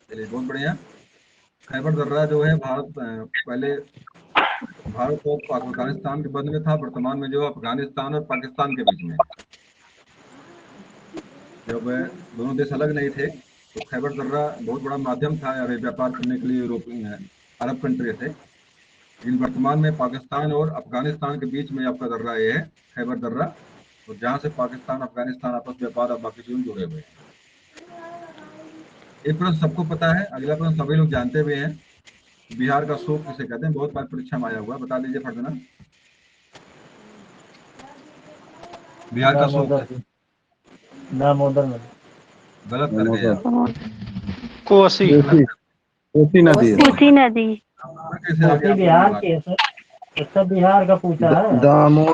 चलिए बहुत बढ़िया। खैबर दर्रा जो है भारत, पहले भारत और अफगानिस्तान के मध्य में था, वर्तमान में जो अफगानिस्तान और पाकिस्तान के बीच में। जब दोनों देश अलग नहीं थे तो खैबर दर्रा बहुत बड़ा माध्यम था व्यापार करने के लिए यूरोपीय अरब कंट्री थे, लेकिन वर्तमान में पाकिस्तान और अफगानिस्तान के बीच में आपका दर्रा ये है, खैबर दर्रा, और जहाँ से पाकिस्तान अफगानिस्तान आपस में व्यापार और बाकी चीजें जुड़े हुए हैं। एक प्रश्न सबको पता है, अगला प्रश्न सभी लोग जानते भी हैं, बिहार का शोक किसे कहते हैं? बहुत बार परीक्षा में आया हुआ, बता दीजिए फर्जना। बिहार का शोक दामोदर नदी। गलत कर गए आप। कोसी। कोसी नदी है। कोसी नदी। कैसे आ गया कोसी आपका बिहार दिमाग? की है सर, सब बिहार का पूछा है। दामोदर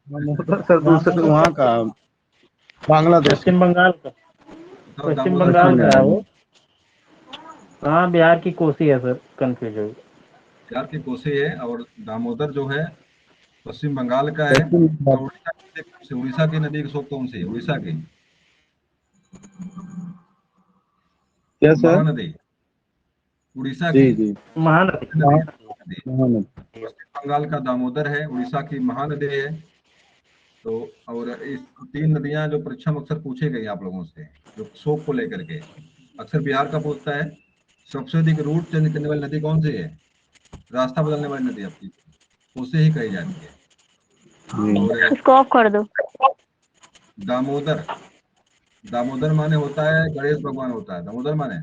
दामोदर सर दूसरे वहाँ का बांग्लादेश पश्चिम बंगाल का, तो पश्चिम दामोदर बंगाल कहाँ का है है? वो। हाँ, बिहार की कोसी है सर, कंफ्यूज हो गया। बिहार की कोसी है, और दामोदर जो है पश्चिम बंगाल का है। पश्चिम और बंगाल। उड़ीसा की नदी कौन सी है? उड़ीसा की क्या सर? महानदी, उड़ीसा की जी जी। महानदी। नदी है, नदी। महानदी। पश्चिम बंगाल का दामोदर है, उड़ीसा की महानदी है। तो और इस तीन नदियां जो परीक्षा में अक्सर पूछे गई आप लोगों से, जो शोक को लेकर के अक्सर बिहार का पूछता है, सबसे अधिक रूट चेंज करने वाली नदी कौन सी है? रास्ता बदलने वाली नदी आपकी उसे ही कही जाती है। जी। और इसको ऑफ कर दो। दामोदर, दामोदर माने होता है गणेश भगवान होता है दामोदर माने।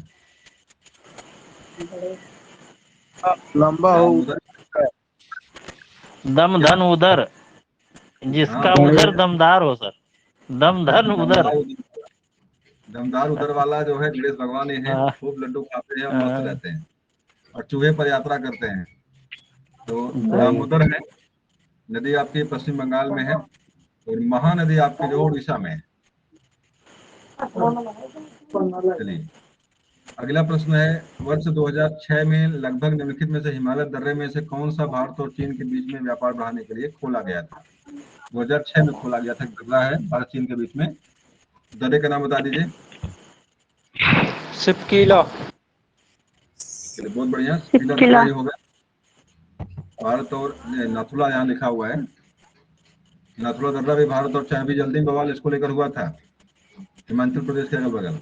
लंबा हो। दामोदर दम क्या? धन उधर, हाँ जिसका बहुत उधर बढ़िया। दमदार हो सर, दम धन उधर। दमदार दमदार उधर वाला जो है गणेश भगवान ही है, हाँ, खूब लड्डू खाते हैं और मस्त हाँ, रहते हैं और चूहे पर यात्रा करते हैं। तो भाई। दामोदर है नदी आपकी पश्चिम बंगाल में है, और महानदी आपके जो उड़ीसा में है। चलिए अगला प्रश्न है, वर्ष 2006 में लगभग निम्नलिखित में से हिमालय दर्रे में से कौन सा भारत और चीन के बीच में व्यापार बढ़ाने के लिए खोला गया था? 2006 में खोला गया था, दर्रा है भारत चीन के बीच में। दर्रे का नाम बता दीजिए। सिपकीला। चलिए बहुत बढ़िया, पीला दर्रा किला। ही होगा। भारत और नाथुला यहाँ लिखा हुआ है। नाथुला दर्रा भी भारत और चाइना भी जल्दी में बवाल इसको लेकर हुआ था, हिमाचल प्रदेश के अगल बगल।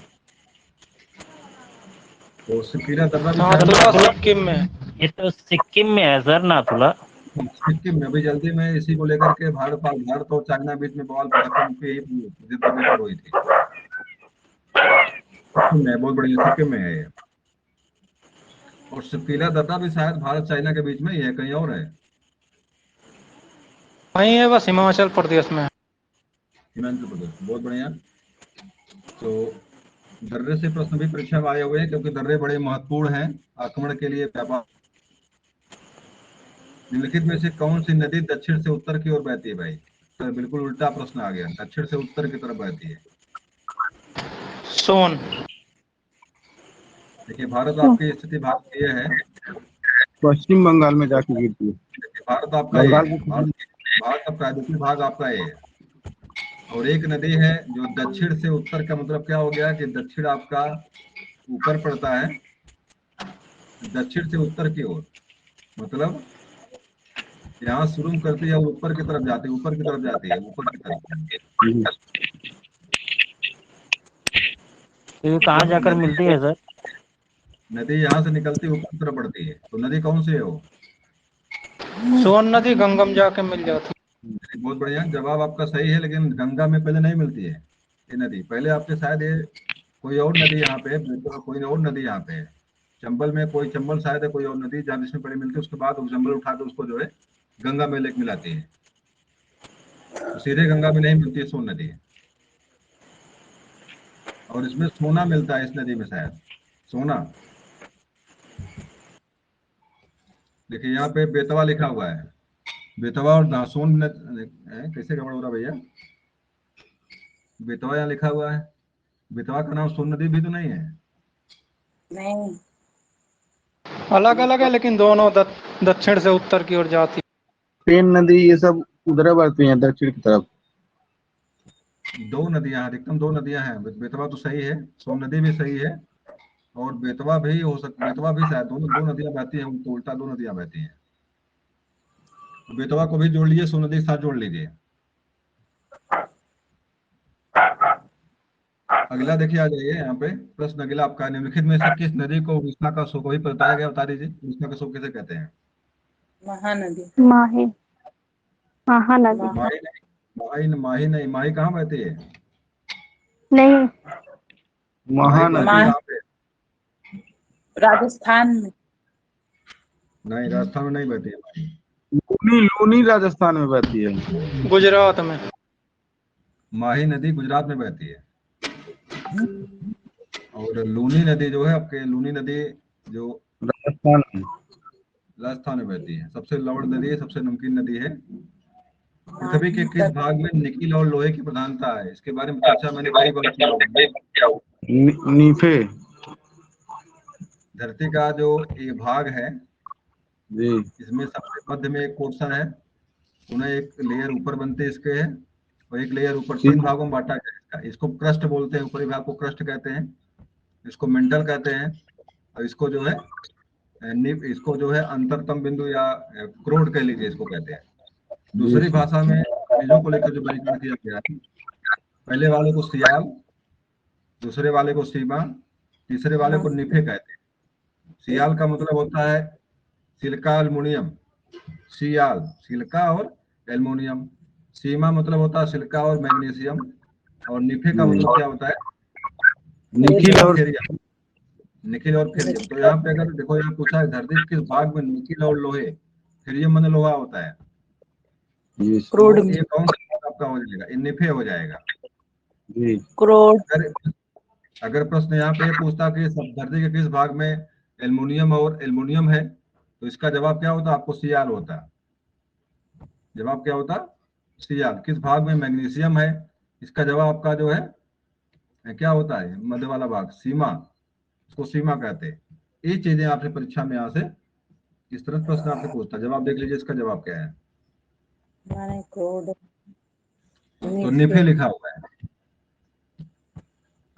तो सिपीला दर्रा भी शायद नाथुला भारत, सिक्किम में। ये तो सिक्किम में है सर, नाथुला। सिक्किम में अभी जल्दी में इसी को लेकर के भारत और चाइना बीच में बवाल पटाखा मुक्की जिस दर्रे पर हुई थी। सिक्किम में, बहुत बढ़िया, सिक्किम में है ये। और सिपीला दर्रा भी शायद भारत चाइना के बीच में ही है, कहीं और है। वहीं है बस, हिमाचल प्रदेश में। हिमाचल प्रदेश, बहुत बढ़िया। तो दर्रे से प्रश्न भी परीक्षा में आए हुए हैं, क्योंकि दर्रे बड़े महत्वपूर्ण हैं आक्रमण के लिए, व्यापार। निम्नलिखित में से कौन सी नदी दक्षिण से उत्तर की ओर बहती है भाई? तो बिल्कुल उल्टा प्रश्न आ गया, दक्षिण से उत्तर की तरफ बहती है। सोन। देखिए भारत आपकी स्थिति, भारत ये है, पश्चिम बंगाल में जाके गिरती है। देखिए भारत आपका ये बंगाल है, की। भारत का प्रायद्वीपीय भाग आपका ये है। और एक नदी है जो दक्षिण से उत्तर, का मतलब क्या हो गया कि दक्षिण आपका ऊपर पड़ता है, दक्षिण से उत्तर की ओर, मतलब यहाँ शुरू करती है और ऊपर की तरफ जाती है, ऊपर की तरफ जाती है, ऊपर की तरफ। तो ये कहाँ मतलब जाकर मिलती है सर? नदी यहाँ से निकलती है, ऊपर की तरफ बढ़ती है, तो नदी कौन सी है वो? सोन नदी गंगम जाके मिल जाती। बहुत बढ़िया, जवाब आपका सही है, लेकिन गंगा में पहले नहीं मिलती है ये नदी। पहले आपके शायद ये कोई और नदी यहाँ पे है, कोई और नदी यहाँ पे है। चंबल में कोई, चंबल शायद है कोई और नदी जहाँ जिसमें पहले मिलती है, उसके बाद वो चंबल उठा के उसको जो है गंगा में लेके मिलाती है। तो सीधे गंगा में नहीं मिलती है सोन नदी। और इसमें सोना मिलता है इस नदी में शायद, सोना। देखिए यहाँ पे बेतवा लिखा हुआ है, बेतवा और दासोन कैसे गड़बड़ हो रहा भैया? बेतवा यहाँ लिखा हुआ है, बेतवा का नाम सोन नदी भी तो नहीं है। नहीं, अलग अलग है, लेकिन दोनों दक्षिण से उत्तर की ओर जाती। पेन नदी ये सब उधर बढ़ती हैं दक्षिण की तरफ। दो नदियां हैं, अधिकतम दो नदियां हैं, बेतवा तो सही है, सोन नदी भी सही है, और बेतवा भी हो सकता, बेतवा भी शायद, दोनों दो नदियां बहती हैं, तो उल्टा दो नदियां बहती हैं। तो बेतवा को भी जोड़ लीजिए, सोन नदी के साथ जोड़ लीजिए। अगला देखिए, आ जाइए यहाँ पे प्रश्न अगला आपका, निम्नलिखित में से किस नदी को उड़ीसा का शोक वही बताया गया, बता दीजिए उड़ीसा का शोक किसे कहते हैं? महानदी। माही। महानदी। माही नहीं, माही माही नहीं, माही कहाँ बहती है? नहीं, माही बहती महानदी। कहाँ पे? राजस्थान में। नहीं, राजस्थान में नहीं बहती है माही। लूनी लूनी राजस्थान में बहती है। गुजरात में। माही नदी गुजरात में बहती है। और लूनी नदी जो है आपके, लूनी नदी जो राजस्थान में। राजस्थान में बहती है, सबसे लवण नदी है, सबसे नमकीन नदी है। पृथ्वी के किस भाग में निकिल और लोहे की प्रधानता है? इसके बारे में चर्चा मैंने कई बार किया है। नीफे। धरती का जो ये भाग है, जी इसमें सबसे मध्य में एक पोर्शन है, उन्हें एक लेयर ऊपर बनते इसके है, और एक लेयर ऊपर, तीन भागों में बांटा गया है। इसको क्रस्ट बोलते हैं, ऊपरी भाग को क्रस्ट कहते हैं, इसको मेंटल कहते हैं, और इसको जो है इसको जो है अंतरतम बिंदु या क्रोड कह लीजिए, इसको कहते हैं। दूसरी भाषा में चीजों को लेकर जो वर्गीकरण किया गया है, पहले वाले को सियाल, दूसरे वाले को सीमा, तीसरे वाले को निफे कहते हैं। सियाल का मतलब होता है सिलिका एल्युमिनियम, सियाल सिलिका और एल्युमिनियम। सीमा मतलब होता है सिलिका और मैग्नीशियम, और निफे का मतलब क्या होता है? निखिल और फेरियम, निकिल और फेरियम। तो यहाँ पे अगर देखो, यहाँ पूछा है धरती के किस भाग में निकिल और लोहे, फेरियम मैंने लोहा होता है, क्रोड तो ये कौन सा भाग आपका हो जाएगा? ये निफे हो जाएगा। जी क्रोड अगर प्रश्न यहाँ पे पूछता कि धरती के किस भाग में एल्युमिनियम है, तो इसका जवाब क्या होता? आपको सियाल होता। जवाब क्या होता? सियाल। किस भाग में मैग्नीशियम है, इसका जवाब आपका जो है क्या होता है? मध्य वाला भाग, सीमा, उसको सीमा कहते हैं। ये चीजें आपसे परीक्षा में यहाँ से इस तरह प्रश्न आपसे पूछता है। जवाब देख लीजिए, इसका जवाब क्या है? माने क्रोड तो निफे लिखा हुआ है।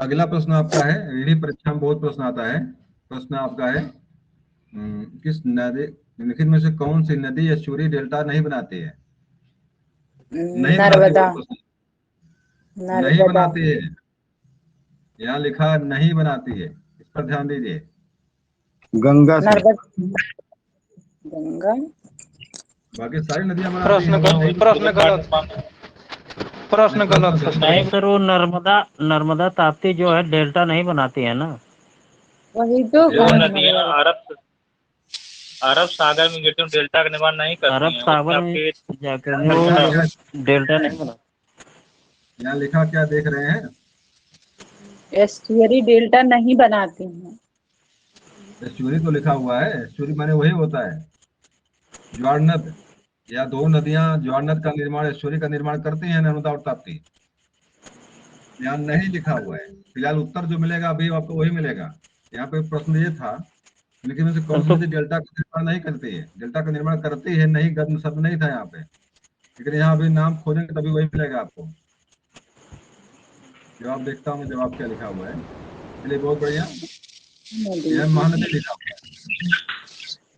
अगला प्रश्न आपका है, इन्हीं परीक्षा में बहुत प्रश्न आता है। प्रश्न आपका है किस नदी निम्नलिखित में से कौन सी नदी एस्चुरी डेल्टा नहीं बनाती है? नहीं बनाती नर्मदा। बोलो प्रश्न। नहीं बनाती है, यहाँ लिखा नहीं बनाती है, इस पर ध्यान दीजिए। गंगा से। नर्मदा गंगा। बाकी सारी नदियां बनाती हैं। प्रश्न गलत है। नहीं सर, वो नर्मदा ताप्ती जो है डेल्टा नहीं बनाती है ना। वही तो वो नदियां अरब सागर में गिरती डेल्टा का निर्माण नहीं करती अरब हैं। सागर में जाकर वो डेल्टा नहीं बना। यहाँ लिखा क्या देख रहे हैं? एस्चुअरी डेल्टा नहीं बनाती हैं। एस्चुरी तो लिखा हुआ है, एस्चुरी माने वही होता है ज्वार नद, या दो नदियां ज्वार नद का निर्माण, एस्चुरी का निर्माण करती हैं, नर्मदा और ताप्ती। यहाँ नहीं लिखा हुआ है। फिलहाल उत्तर जो मिलेगा अभी आपको वही मिलेगा। यहाँ पे प्रश्न ये था, लेकिन में से कौन सी नदी डेल्टा का निर्माण नहीं करती है? डेल्टा का निर्माण करती है, नहीं गद्य शब्द नहीं था यहाँ पे, लेकिन यहाँ अभी नाम खोजेंगे तभी वही मिलेगा आपको। जवाब देखता हूँ मैं, जवाब क्या लिखा हुआ है। चलिए, बहुत बढ़िया। यह महानदी लिखा हुआ है।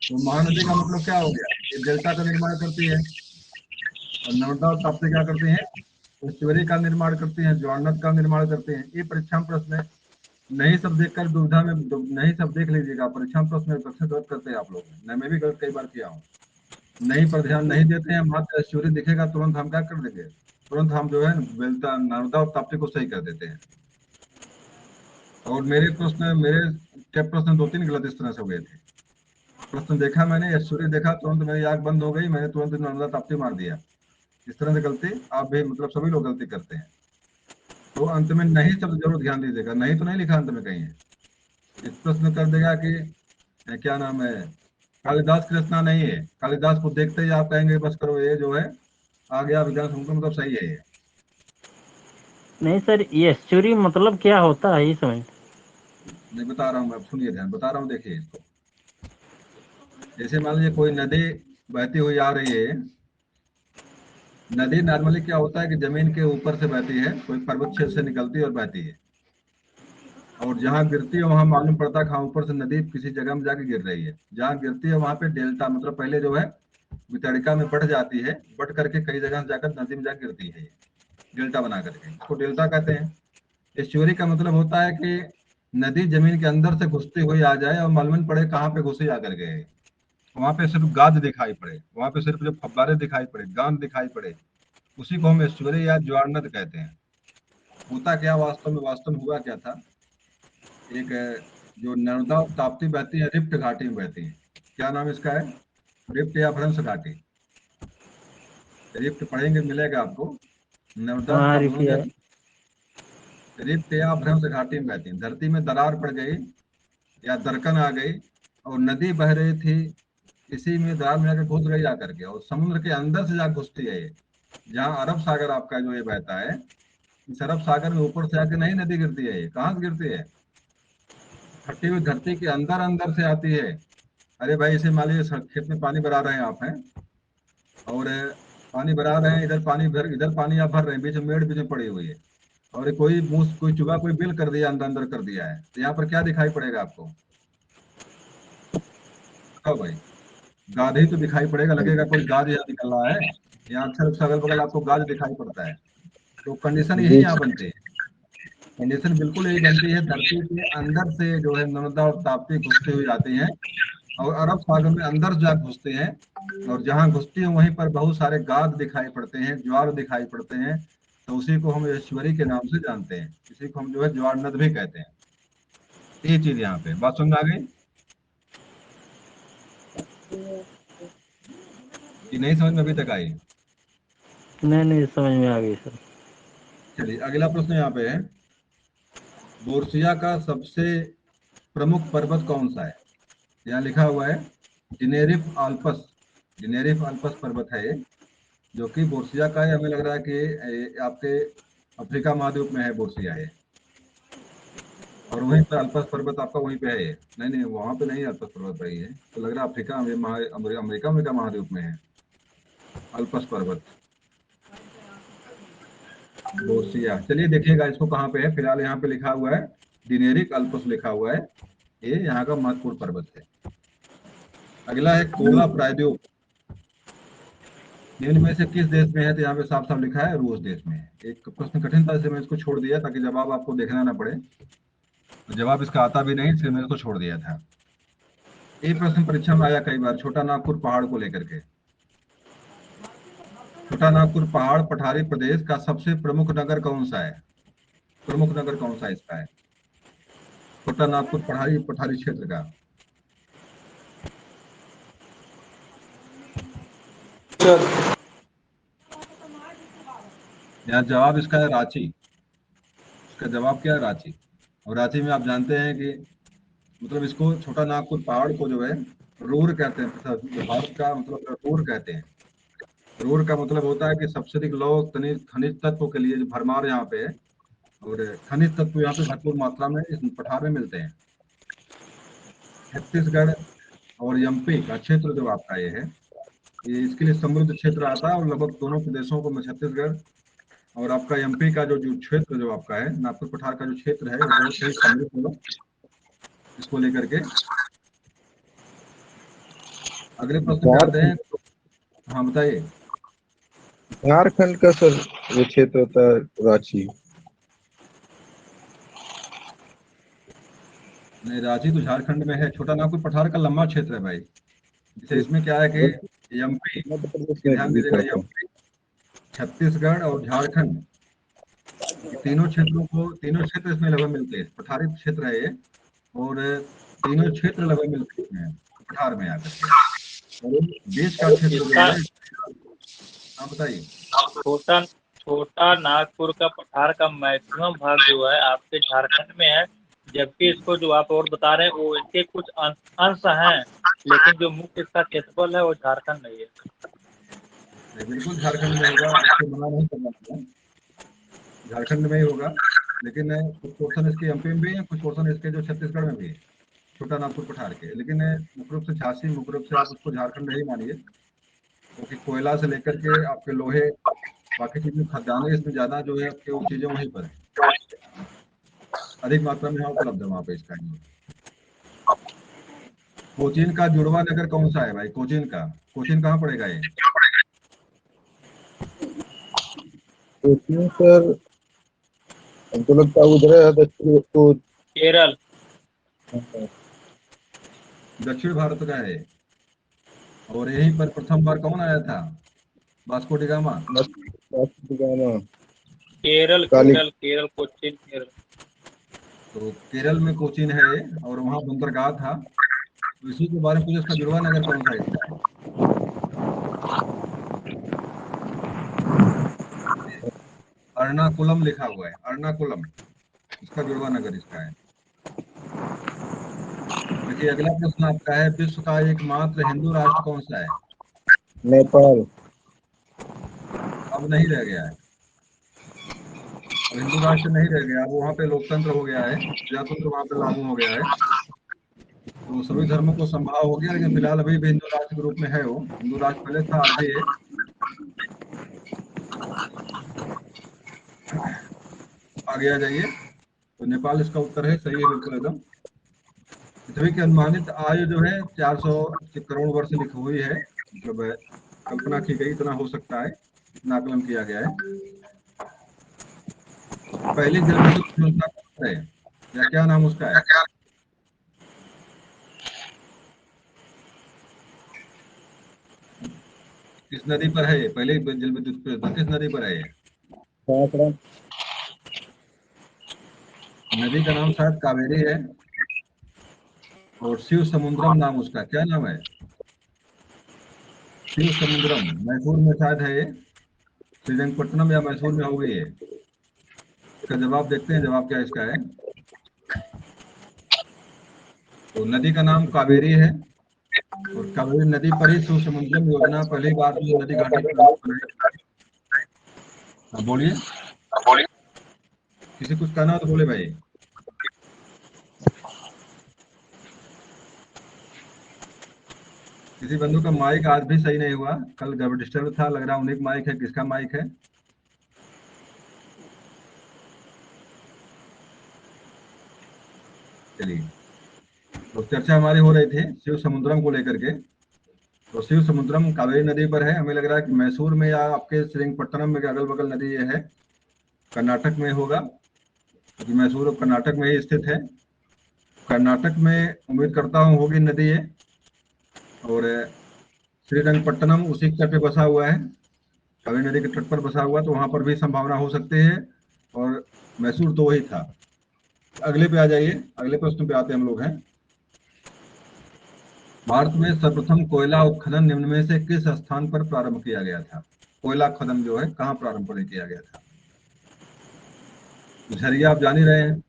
तो महानदी का मतलब क्या हो गया? ये डेल्टा का निर्माण करती है, और नर्मदा और ताप्ती क्या करती हैं? एस्चुरी का निर्माण करती हैं, ज्वार नद का निर्माण करते हैं। ये परीक्षा में प्रश्न है। नहीं सब देखकर दुविधा में, नहीं सब देख लीजिएगा। परीक्षा में प्रश्न गलत करते हैं आप लोग, मैं भी गलत कई बार किया हूँ। नहीं पर ध्यान नहीं देते हैं, मात्र एस्चुरी दिखेगा तुरंत हम क्या कर देंगे? तुरंत हम जो है बेलता नर्मदा और ताप्ती को सही कर देते हैं। और मेरे क्या प्रश्न 2-3 गलत इस तरह से हो गए थे। प्रश्न देखा मैंने, एस्चुरी देखा, तुरंत मेरी आंख बंद हो गई, मैंने तुरंत नर्मदा ताप्ती मार दिया। इस तरह से गलती आप भी, मतलब सभी लोग गलती करते हैं। तो अंत में नहीं शब्द जरूर ध्यान दीजिएगा, नहीं तो नहीं लिखा अंत में कहीं। इस प्रश्न कर देगा कि क्या नाम है, कालिदास की रचना नहीं है। कालिदास को देखते ही आप कहेंगे बस करो, ये जो है आ गया विज्ञान संकुल, मतलब सही है ये। नहीं सर, ये एस्चुरी मतलब क्या होता है ये समझ। नहीं बता रहा हूँ, मैं सुनिए, ध्यान बता रहा हूँ, देखिए इसको। जैसे मान लीजिए कोई नदी बहती हुई आ रही है। नदी नॉर्मली क्या होता है कि जमीन के ऊपर से बहती है, कोई पर्वत क्षेत्र से निकलती है और बहती है, और जहाँ गिरती है वहां मालूम पड़ता है कि हाँ ऊपर से नदी किसी जगह में जाके गिर रही है। जहाँ गिरती है वहां पे डेल्टा, मतलब पहले जो है वितरिका में बढ़ जाती है, बढ़ करके कई जगह से जाकर नदी में जाकर गिरती है, डेल्टा बना करके, इसको डेल्टा कहते हैं। एस्चुरी का मतलब होता है कि नदी जमीन के अंदर से घुसती हुई आ जाए और मालूम पड़े कहाँ पे घुसी आकर के, वहां पे सिर्फ गाद दिखाई पड़े, वहां पे सिर्फ जो फब्बारे दिखाई पड़े, गांद दिखाई पड़े, उसी को हम एस्चुरी या ज्वारनद कहते हैं। होता क्या वास्तव में, वास्तव में हुआ क्या था, एक जो नर्मदा और ताप्ती बहती है, रिफ्ट घाटी में बहती है। क्या नाम इसका है? रिफ्ट या भ्रंश घाटी। रिफ्ट पढ़ेंगे मिलेगा आपको। नर्मदा और हाँ दोनों रिफिया। रिफ्ट या भ्रंश घाटी में बहती है। धरती में दरार पड़ गई या दरकन आ गई और नदी बह रही थी, इसी में दरार में जाकर घुस गई आकर के, और समुद्र के अंदर से जाकर घुसती है ये। जहाँ अरब सागर आपका जो ये बहता है, इस अरब सागर में ऊपर से आके नहीं नदी गिरती है, ये कहाँ से गिरती है? फटी हुई धरती के अंदर अंदर से आती है। अरे भाई, इसे मान लीजिए खेत में पानी भरा रहे हैं आप हैं, और पानी भरा रहे हैं, इधर पानी आप भर रहे हैं, बीच में मेड़ बीच में पड़ी हुई है, और कोई मूस कोई चूहा कोई बिल कर दिया, अंदर अंदर कर दिया है, तो यहाँ पर क्या दिखाई पड़ेगा आपको? बताओ भाई। गाद ही तो दिखाई पड़ेगा, लगेगा कोई गाद यहाँ निकल रहा है। यहाँ अक्सर अगल बगल आपको गाद दिखाई पड़ता है। तो कंडीशन यही जी यहाँ बनती है, कंडीशन बिल्कुल यही बनती है। धरती के अंदर से जो है नर्मदा और ताप्ती घुसती हुई आती हैं, और अरब सागर में अंदर जा घुसते हैं, और जहाँ घुसती है वहीं पर बहुत सारे गाद दिखाई पड़ते हैं, ज्वार दिखाई पड़ते हैं। तो उसी को हम ईश्वरी के नाम से जानते हैं, इसी को हम जो है ज्वार नद भी कहते हैं। ये चीज यहाँ पे बात समझ में आ गई कि नहीं? समझ में अभी तक आई? नहीं समझ में आ गई सर। चलिए अगला प्रश्न यहाँ पे है, बोर्सिया का सबसे प्रमुख पर्वत कौन सा है? यहाँ लिखा हुआ है जिनेरिफ आल्पस। जिनेरिफ आल्पस पर्वत है ये, जो कि बोर्सिया का है। हमें लग रहा है कि आपके अफ्रीका महाद्वीप में है बोर्सिया है, और वहीं पर अल्पस पर्वत आपका वहीं पे है ये। नहीं नहीं, वहां पे नहीं अल्पस पर्वत रही है, तो लग रहा है अफ्रीका में अमेरिका में का महाद्वीप में है अल्पस पर्वत बोर्सिया। चलिए देखिएगा इसको कहाँ पे है। फिलहाल यहाँ पे लिखा हुआ है डिनेरिक अल्पस लिखा हुआ है, ये यहाँ का महत्वपूर्ण पर्वत है। अगला है कोला प्रायद्वीप, निम्न में से किस देश में है? तो यहाँ पे साफ साफ लिखा है रूस देश में है। एक प्रश्न कठिन था, इसलिए मैं इसको छोड़ दिया ताकि जवाब आपको देखना ना पड़े, तो जवाब इसका आता भी नहीं, इसलिए मैंने इसको छोड़ दिया था। ये प्रश्न परीक्षा में आया कई बार, छोटा नागपुर पहाड़ को लेकर के। छोटा नागपुर पहाड़ पठारी प्रदेश का सबसे प्रमुख नगर कौन सा है? प्रमुख नगर कौन सा इसका है? छोटा नागपुर पठारी पठारी क्षेत्र का। यहाँ जवाब इसका है रांची। इसका जवाब क्या है? रांची। और रांची में आप जानते हैं कि मतलब इसको छोटा नागपुर पहाड़ को जो है रूर कहते हैं, भारत का मतलब रूर कहते हैं। रूर का मतलब होता है कि सबसे अधिक लौह खनिज खनिज तत्व के लिए जो भरमार यहाँ पे है, और खनिज तत्व यहाँ पे भरपूर मात्रा में इस पठार में मिलते हैं। छत्तीसगढ़ और एमपी का क्षेत्र जो आपका ये है, ये इसके लिए समृद्ध क्षेत्र आता है, और लगभग दोनों प्रदेशों को में छत्तीसगढ़ और आपका एमपी का जो क्षेत्र जो आपका है नागपुर पठार का जो क्षेत्र है, वो बहुत ही समृद्ध है इसको लेकर के। अगले प्रश्न पे आते हैं। हाँ बताइए। झारखंड का सर वो क्षेत्र होता है रांची। नहीं, रांची तो झारखंड में है, छोटा नागपुर पठार का लंबा क्षेत्र है भाई। जैसे इसमें क्या है कि एमपी, मध्य प्रदेश में ध्यान भी दीजिएगा, पड़ता है। एमपी, छत्तीसगढ़ और झारखंड, ये तीनों क्षेत्रों को, तीनों क्षेत्र इसमें लगभग मिलते हैं। पठारी क्षेत्र है ये, और तीनों क्षेत्र लगभग मिलते हैं पठार में आकर के। और देश का क्षेत्र जो है, हाँ बताइए। छोटा छोटा नागपुर का पठार का मैक्सिमम भाग जो है आपके झारखंड में है, जबकि इसको जो आप और बता रहे हैं वो इसके कुछ अंश हैं, लेकिन जो मुख्य इसका क्षेत्रफल है वो झारखंड नहीं है। बिल्कुल झारखंड में होगा, इसको मना नहीं करना चाहिए, झारखंड में ही होगा। लेकिन कुछ पोर्शन इसके एमपी में भी है, कुछ पोर्शन इसके जो छत्तीसगढ़ में भी है, छोटा नागपुर पठार के। लेकिन मुख्य रूप से झांसी, मुख्य रूप से आप उसको झारखंड नहीं मानिए, क्योंकि कोयला से लेकर के आपके लोहे, बाकी चीजें खदानें इसमें ज्यादा जो है आपके वो चीजें वहीं पर है, अधिक मात्रा में यहाँ उपलब्ध है वहाँ पे इसका। कोचीन का जुड़वा नगर कौन सा है भाई? कोचीन का, कोचीन कहाँ पड़ेगा ये? उसमें सर हमको लगता है उधर है दक्षिण तो। केरल। दक्षिण भारत का है, और यहीं पर प्रथम बार कौन आया था? Vasco D gamma. Kerala Kerala Kerala Cochin Kerala. तो केरल में कोचीन है ये, और वहाँ बंदरगाह था। तो इसी के बारे में पूछे, इसका जुड़वा नगर कौन सा है इसका? अर्नाकुलम लिखा हुआ है, अर्नाकुलम इसका जुड़वा नगर इसका है। देखिए अगला प्रश्न आपका है, विश्व का एकमात्र हिंदू राष्ट्र कौन सा है? नेपाल। अब नहीं रह गया है, अब हिंदू राष्ट्र नहीं रह गया, अब वहाँ पे लोकतंत्र हो गया है, प्रजातंत्र वहाँ पे लागू हो गया है। तो सभी धर्मों को संभाव हो गया, लेकिन फिलहाल अभी भी हिंदू राष्ट्र के रूप में है वो। हिंदू राष्ट्र पहले था, आज भी है। आगे आ जाइए। तो नेपाल इसका उत्तर है, सही है बिल्कुल एकदम। पृथ्वी की अनुमानित आयु जो है 400 करोड़ वर्ष लिखी हुई है, मतलब कल्पना की गई इतना हो सकता है, इतना आकलन किया गया है। पहली जल विद्युत परियोजना कौन है, या क्या नाम उसका है? किस नदी पर है ये? पहले जल विद्युत परियोजना किस नदी पर है ये? नदी का नाम शायद कावेरी है, और शिव समुद्रम नाम उसका, क्या नाम है? शिव समुद्रम, मैसूर में शायद है ये, श्रीरंगपट्टनम या मैसूर में होगी ये। इसका जवाब देखते हैं, जवाब क्या इसका है। तो नदी का नाम कावेरी है, और कावेरी नदी पर ही शिव समुद्रम योजना पहली बार जो नदी घाटी पर बनाई। हाँ, बोलिए, किसी कुछ कहना हो तो बोले भाई। किसी बंधु का माइक आज भी सही नहीं हुआ, कल जब डिस्टर्ब था, लग रहा उन्हीं का माइक है, किसका माइक है? चलिए, तो चर्चा हमारी हो रही थी शिव समुद्रम को लेकर के। तो शिव समुद्रम कावेरी नदी पर है, हमें लग रहा है कि मैसूर में या आपके श्रीरंगपट्टनम में अगल बगल नदी ये है, कर्नाटक में होगा, क्योंकि मैसूर कर्नाटक में ही स्थित है। कर्नाटक में उम्मीद करता हूँ होगी नदी ये, और श्रीरंगपट्टनम उसी तट पे बसा हुआ है, कावेरी नदी के तट पर बसा हुआ, तो वहां पर भी संभावना हो सकती है, और मैसूर तो वही था। अगले पे आ जाइए, अगले प्रश्न पे आते हम लोग हैं। भारत में सर्वप्रथम कोयला उत्खनन निम्न में से किस स्थान पर प्रारंभ किया गया था? कोयला खनन जो है कहाँ प्रारंभ किया गया था? झरिया आप जान ही रहे हैं,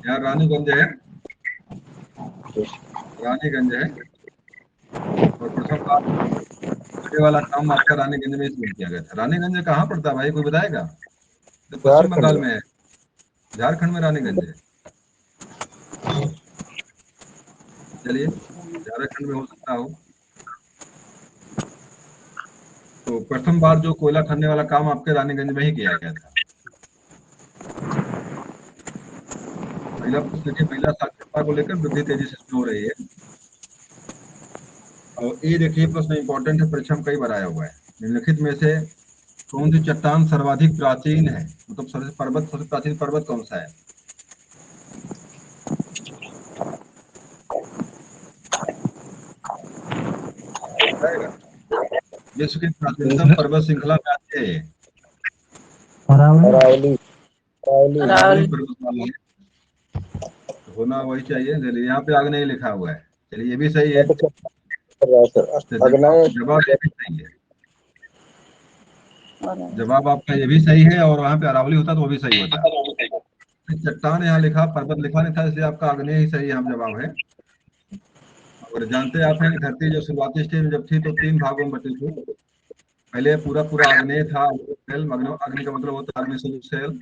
यहाँ रानीगंज है, रानीगंज है, और प्रथम बार वाला काम आपका रानीगंज में शुरू किया गया था। रानीगंज कहाँ पड़ता है भाई, कोई बताएगा? तो पश्चिम बंगाल में है, झारखंड में रानीगंज है। चलिए, झारखंड में हो सकता हो। तो प्रथम बार जो कोयला खनने वाला काम आपके रानीगंज में ही किया गया था। पहला प्रश्न देखिए, महिला साक्षरता को लेकर वृद्धि तेजी से शुरू हो रही है। और ये देखिए प्रश्न इंपॉर्टेंट है, परीक्षा में कई बार आया हुआ है। निम्नलिखित में से कौन सी चट्टान सर्वाधिक प्राचीन है, मतलब सबसे प्राचीन पर्वत कौन सा है? विश्व की प्राचीनतम पर्वत श्रृंखला में आती है ये। अरावली। अरावली पर्वतमाला है, तो होना वही चाहिए। चलिए, यहाँ पे आग्नेय लिखा हुआ है, चलिए ये भी सही है। तो जवाब ये भी सही है, जवाब आपका ये भी सही है, और वहाँ पे अरावली होता तो वो भी सही होता। चट्टान यहाँ लिखा, पर्वत लिखा नहीं था, इसलिए आपका आग्नेय ही सही हम जवाब है। और जानते आप हैं कि धरती जो शुरुआती स्टेज में जब थी तो 3 भागों में बटी थी। पहले पूरा पूरा आग्नेय था, अग्नि का मतलब होता है अग्नि सेल।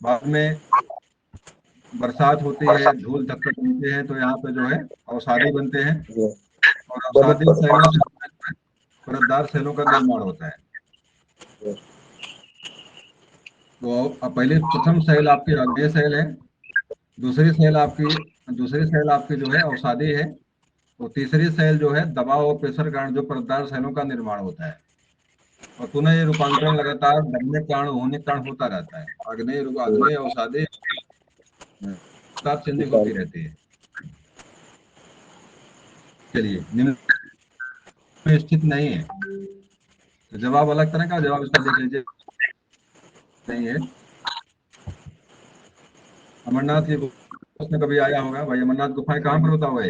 बाद में बरसात होती है, धूल धक्कड़ बनते हैं, तो यहाँ पे जो है अवसादी बनते हैं, और अवसादी सेलों से परतदार सेलों का निर्माण होता है। तो अब पहले प्रथम सेल आपकी आग्नेय सेल है, दूसरी सेल आपकी जो है अवसादी है, तो तीसरी सेल जो है दबाव और प्रेशर कारण जो परतदार सेलों का निर्माण होता है। और पुनः ये रूपांतरण लगातार बढ़ने के कारण होने के कारण होता रहता है, आग्नेय अवसादी लगातार चेंजिंग होती रहती है। चलिए, निम्न में स्थित नहीं है, तो जवाब अलग तरह का, जवाब इसका देख लीजिए, नहीं है। अमरनाथ की गुफा में कभी आया होगा भाई, अमरनाथ गुफाएं कहाँ पर बताओ भाई,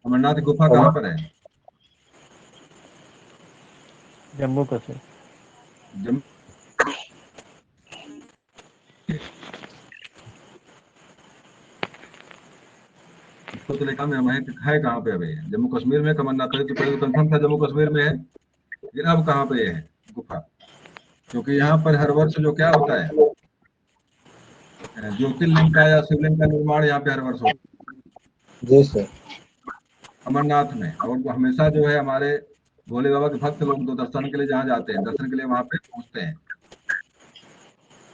अमरनाथ की गुफा कहाँ पर है? जम्मू कश्मीर। जम्मू तो लिखा में है कहाँ पे अभी? जम्मू कश्मीर में अमरनाथ है, तो पहले तो कंफर्म था जम्मू कश्मीर में है, लेकिन अब कहाँ पे है गुफा? क्योंकि यहाँ पर हर वर्ष जो क्या होता है, ज्योतिर्लिंग का या शिवलिंग का निर्माण यहाँ पे हर वर्ष होता है जी सर। अमरनाथ में। और वो हमेशा जो है हमारे भोले बाबा के भक्त लोग तो दर्शन के लिए जहाँ जाते हैं, दर्शन के लिए वहां पे पहुंचते हैं।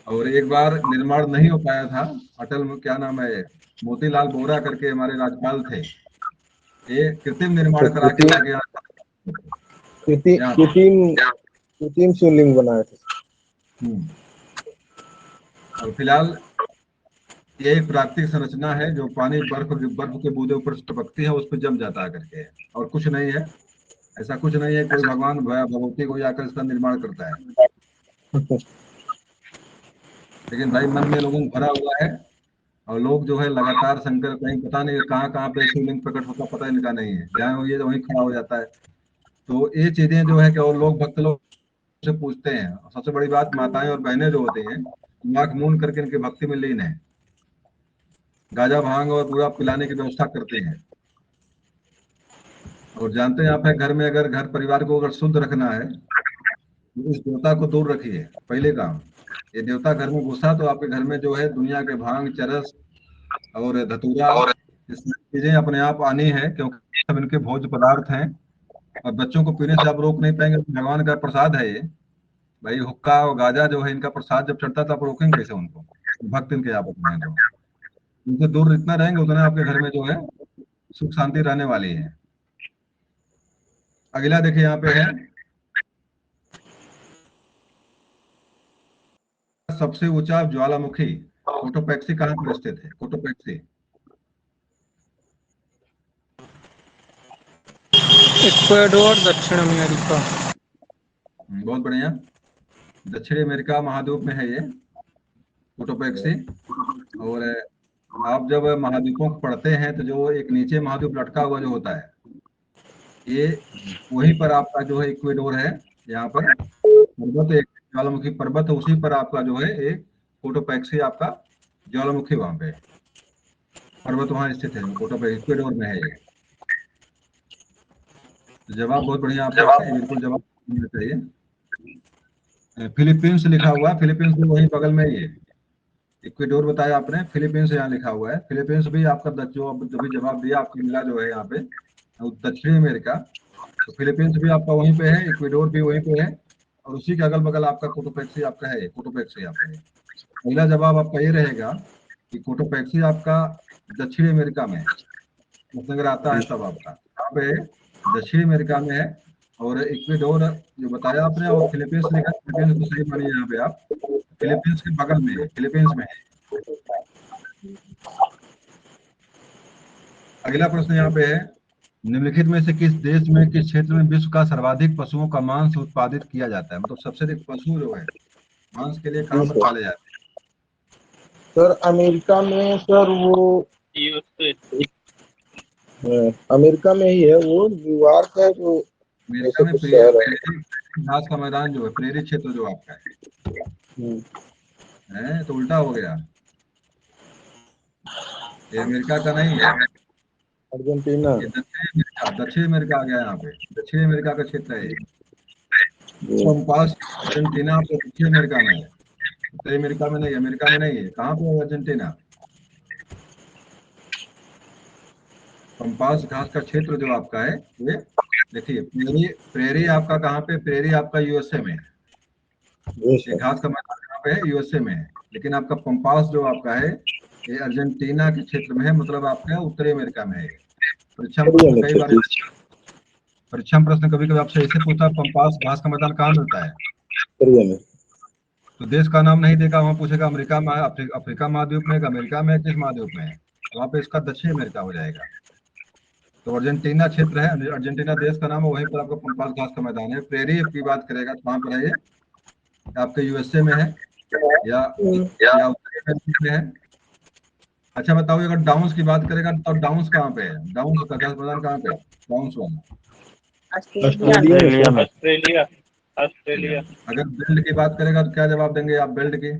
और एक बार निर्माण नहीं हो पाया था, क्या नाम है, मोतीलाल वोरा करके हमारे राज्यपाल थे, ये कृत्रिम निर्माण तो करा के लाके यहाँ पे। कृत्रिम शिवलिंग बनाए थे। और फिलहाल ये एक प्राकृतिक संरचना है जो पानी बर्फ के बूंदे ऊपर से टपकती है, उस पर जम जाता है करके, और कुछ नहीं है, ऐसा कुछ नहीं है। कोई भगवान भगवती कोई आकर इसका निर्माण करता है, लेकिन भाई मन में लोगों को भरा हुआ है, और लोग जो है लगातार शंकर, कहीं पता नहीं कहाँ कहाँ पे शिवलिंग प्रकट होता, पता इनका नहीं है, जहाँ ये वहीं खड़ा हो जाता है। तो ये चीजें जो है कि और लोग भक्त लोग से पूछते हैं। और सबसे बड़ी बात, माताएं और बहनें जो होती हैं, आंख मूंद करके इनके भक्ति में लीन है, गाजा भांग और पूरा पिलाने की व्यवस्था करते हैं। और जानते हैं आप है, घर में अगर घर परिवार को अगर शुद्ध रखना है, तो इस देवता को दूर रखिए पहले काम। ये देवता घर में घुसा तो आपके घर में जो है दुनिया के भांग, चरस और धतूरा, इस चीजें अपने आप आनी है, क्योंकि सब इनके भोज्य पदार्थ हैं। और बच्चों को पीने से आप रोक नहीं पाएंगे, भगवान का प्रसाद है ये भाई। हुक्का और गाजा जो है इनका प्रसाद जब चढ़ता था, आप रोकेंगे कैसे उनको? भक्त इनके आप अपने हैं, तो इनसे दूर जितना रहेंगे उतना आपके घर में जो है सुख शांति रहने वाली है। अगला देखिए यहाँ पे है, सबसे ऊंचा ज्वालामुखी कोटोपैक्सी कहाँ पर स्थित है? कोटोपैक्सी इक्वाडोर, दक्षिण अमेरिका। बहुत बढ़िया, दक्षिण अमेरिका महाद्वीप में है ये कोटोपैक्सी। और आप जब महाद्वीपों को पढ़ते हैं तो जो एक नीचे महाद्वीप लटका हुआ जो होता है, ये वहीं पर आपका जो है इक्वेडोर है। यहाँ पर पर्वत, एक ज्वालामुखी पर्वत है, उसी पर आपका जो है एक कोटोपैक्सी आपका ज्वालामुखी वहां पे पर्वत वहां स्थित है, कोटोपैक्सी इक्वेडोर में है ये। तो जवाब बहुत बढ़िया आपका, बिल्कुल जवाब होना चाहिए। फिलीपींस लिखा हुआ, फिलीपींस भी वहीं बगल में ही है। इक्वेडोर बताया आपने, फिलीपींस यहाँ लिखा हुआ है। फिलीपींस भी आपका जो भी जवाब दिया आपको मिला जो है यहाँ पे दक्षिणी अमेरिका, तो फिलीपींस भी आपका वहीं पे है, इक्वेडोर भी वहीं पे है, और उसी के अगल बगल आपका कोटोपैक्सी आपका है, कोटोपैक्सी आपका है। पहला जवाब आपका ये रहेगा कि कोटोपैक्सी आपका दक्षिण अमेरिका में है। अगर आता है तब आपका यहाँ पे दक्षिण अमेरिका में है। और इक्वेडोर जो बताया आपने, और फिलीपींस लिखा, फिलीपींस को सही मानिए यहाँ पे आप, फिलीपींस के बगल में है, फिलीपींस में है। अगला प्रश्न यहाँ पे है, निम्नलिखित में से किस देश में, किस क्षेत्र में विश्व का सर्वाधिक पशुओं का मांस उत्पादित किया जाता है? मतलब सबसे अधिक पशु जो है मांस के लिए कहाँ पर पाले जाते हैं? सर अमेरिका में, सर वो अमेरिका में ही है, वो न्यूयॉर्क है जो अमेरिका में घास का मैदान जो है, प्रेरी क्षेत्र जो आपका है, तो उल्टा हो गया, ये अमेरिका का नहीं है, अर्जेंटीना। ये दक्षिण अमेरिका आ गया यहाँ पे, दक्षिण अमेरिका का क्षेत्र है। पंपास अर्जेंटीना आपको दक्षिण अमेरिका में है, उत्तरी अमेरिका में नहीं, अमेरिका में नहीं है। कहाँ पे है अर्जेंटीना? पंपास घास का क्षेत्र जो आपका है, ये देखिए प्रेरी आपका कहाँ पे, प्रेरी आपका यूएसए में है, ये घास का मैदान कहाँ पे है? यूएसए में है। लेकिन आपका पंपास जो आपका है ये अर्जेंटीना के क्षेत्र में है, मतलब आपका उत्तरी अमेरिका में है। परीक्षा प्रश्न कभी कभी आपसे ऐसे पूछता है, पंपास घास का मैदान कहाँ मिलता है, तो देश का नाम नहीं देगा, वहां पूछेगा अमेरिका में, अफ्रीका महाद्वीप में, अमेरिका में, किस महाद्वीप में है, वहां पे इसका दक्षिण अमेरिका हो जाएगा। तो अर्जेंटीना क्षेत्र है, अर्जेंटीना देश का नाम है, वहीं पर आपका पंपास घास का मैदान है। प्रेरी की बात करेगा तो वहां पर है, ये आपके यूएसए में है या उत्तरी अमेरिका में है। अच्छा बताओ, अगर डाउन्स की बात करेगा तो डाउन्स कहाँ पे है? डाउन्स का घास मैदान कहाँ पे है? डाउन्स वाला ऑस्ट्रेलिया में। ऑस्ट्रेलिया। अगर बेल्ट की बात करेगा तो क्या जवाब देंगे आप बेल्ट की?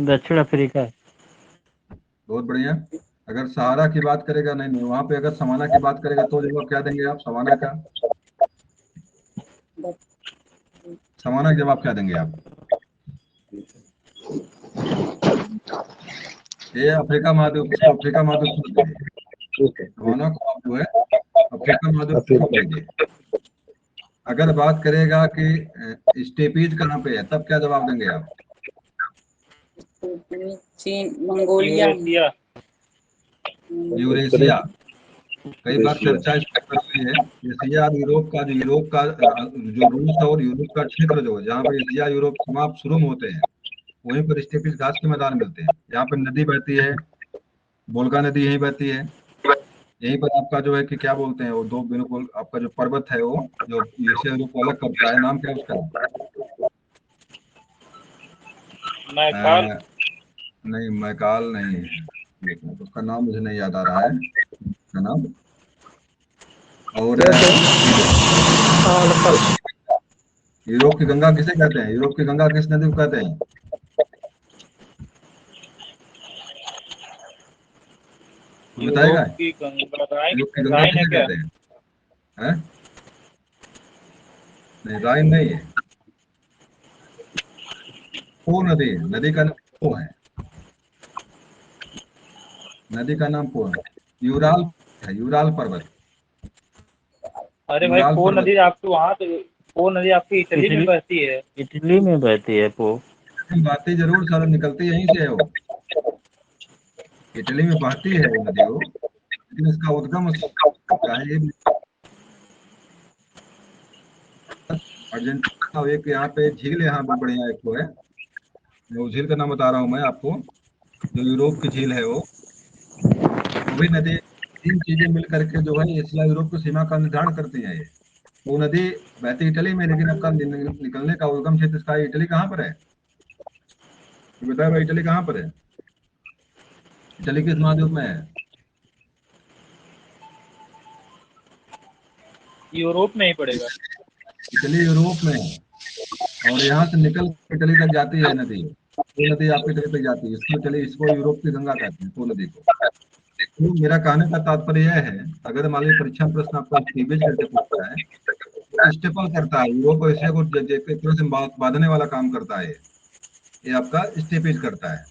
दक्षिण अफ्रीका। बहुत बढ़िया, अगर सहारा की बात करेगा, नहीं नहीं, वहां पे अगर समाना की बात करेगा तो जवाब क्या देंगे आप समाना का? समाना का जवाब क्या देंगे आप? ये अफ्रीका महाद्वीप, इसको अफ्रीका महाद्वीप छोड़ दीजिए, ठीक है। समाना को आप जो है अफ्रीका महाद्वीप अफ्रीका। छोड़ दीजिए। अगर बात करेगा कि स्टेपीज कहाँ पे है, तब क्या जवाब देंगे आप? चीन, मंगोलिया में। यूरेशिया। यूरेशिया। कई बार यूरेशिया। चर्चा इस पर हुई है। एशिया और यूरोप का जो रूस और यूरोप का क्षेत्र जो है, जहाँ पे एशिया यूरोप समाप्त शुरू में होते हैं, वहीं पर स्टेपीज घास के मैदान मिलते हैं। यहाँ पर नदी बहती है, वोल्गा नदी यहीं बहती है। यहीं पर आपका जो है कि क्या बोलते हैं वो दो बिल्कुल आपका जो पर्वत है वो जो एशिया यूरोप को अलग करता है, नाम क्या है उसका? मैकाल। नहीं, मैकाल नहीं है। एक मिनट, उसका नाम मुझे नहीं याद आ रहा है उसका नाम। और यूरोप की गंगा किसे कहते हैं? यूरोप की गंगा किस नदी को कहते हैं? बताएगा? यूरोप की गंगा, राइन। यूरोप की गंगा राइन है किसे क्या? कहते हैं? हैं? नहीं, राइन नहीं है। पो नदी है, नदी का नाम पो है, नदी का नाम पो है। यूराल है, यूराल पर्वत। अरे भाई, यूराल पो पर्वत। नदी आपके वहां तो, पो नदी आपकी इटली में इटली बहती है। इटली में बहती है पो। बहती जरूर सर, निकलती यहीं से है वो। इटली में बहती है वो नदी वो, लेकिन इसका उद्गम का है ये अर्जेंटीना। एक यहाँ पे झील यहाँ बहुत बढ़िया एक तो है, मैं उस झील का नाम बता रहा हूँ मैं आपको, जो यूरोप की झील है वो भी नदी। तीन चीजें मिल करके जो है एशिया यूरोप की सीमा का निर्धारण करती है। ये वो नदी बहती इटली में, लेकिन आपका निकलने का उद्गम क्षेत्र इसका इटली कहाँ पर है? ये बताया भाई, इटली कहाँ पर है? इटली किस महाद्वीप में है? यूरोप में ही पड़ेगा। इटली यूरोप में है, और यहाँ से निकल इटली तक जाती है नदी। वो नदी आपकी इटली तक जाती है, इसको इटली, इसको यूरोप की गंगा कहते हैं, वो नदी को। तो मेरा कहने का तात्पर्य यह है, अगर मान लीजिए परीक्षा में प्रश्न आपको स्टीपेज करके पूछता है, तो स्टेपल करता है यूरोप और एशिया को एक तरह से बांधने वाला काम करता है। ये आपका स्टेपेज करता है।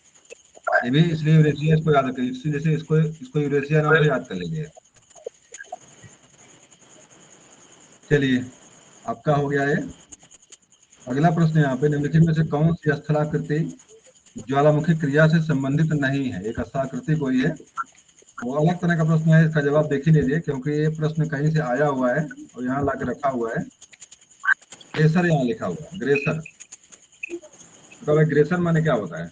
ये भी इसलिए यूरेशिया इसको याद रखिए, इसलिए जैसे इसको इसको यूरेशिया नाम से याद कर लीजिए। चलिए, आपका हो गया है। अगला प्रश्न यहाँ पे, निम्नलिखित में से कौन सी स्थलाकृति ज्वालामुखी क्रिया से संबंधित नहीं है? एक स्थलाकृति कोई है, वो अलग तरह का प्रश्न है, इसका जवाब देख ही लीजिए, क्योंकि ये प्रश्न कहीं से आया हुआ है और यहाँ ला के रखा हुआ है। ग्रेसर यहाँ लिखा हुआ है, ग्रेसर। तो भाई ग्रेसर माने क्या होता है?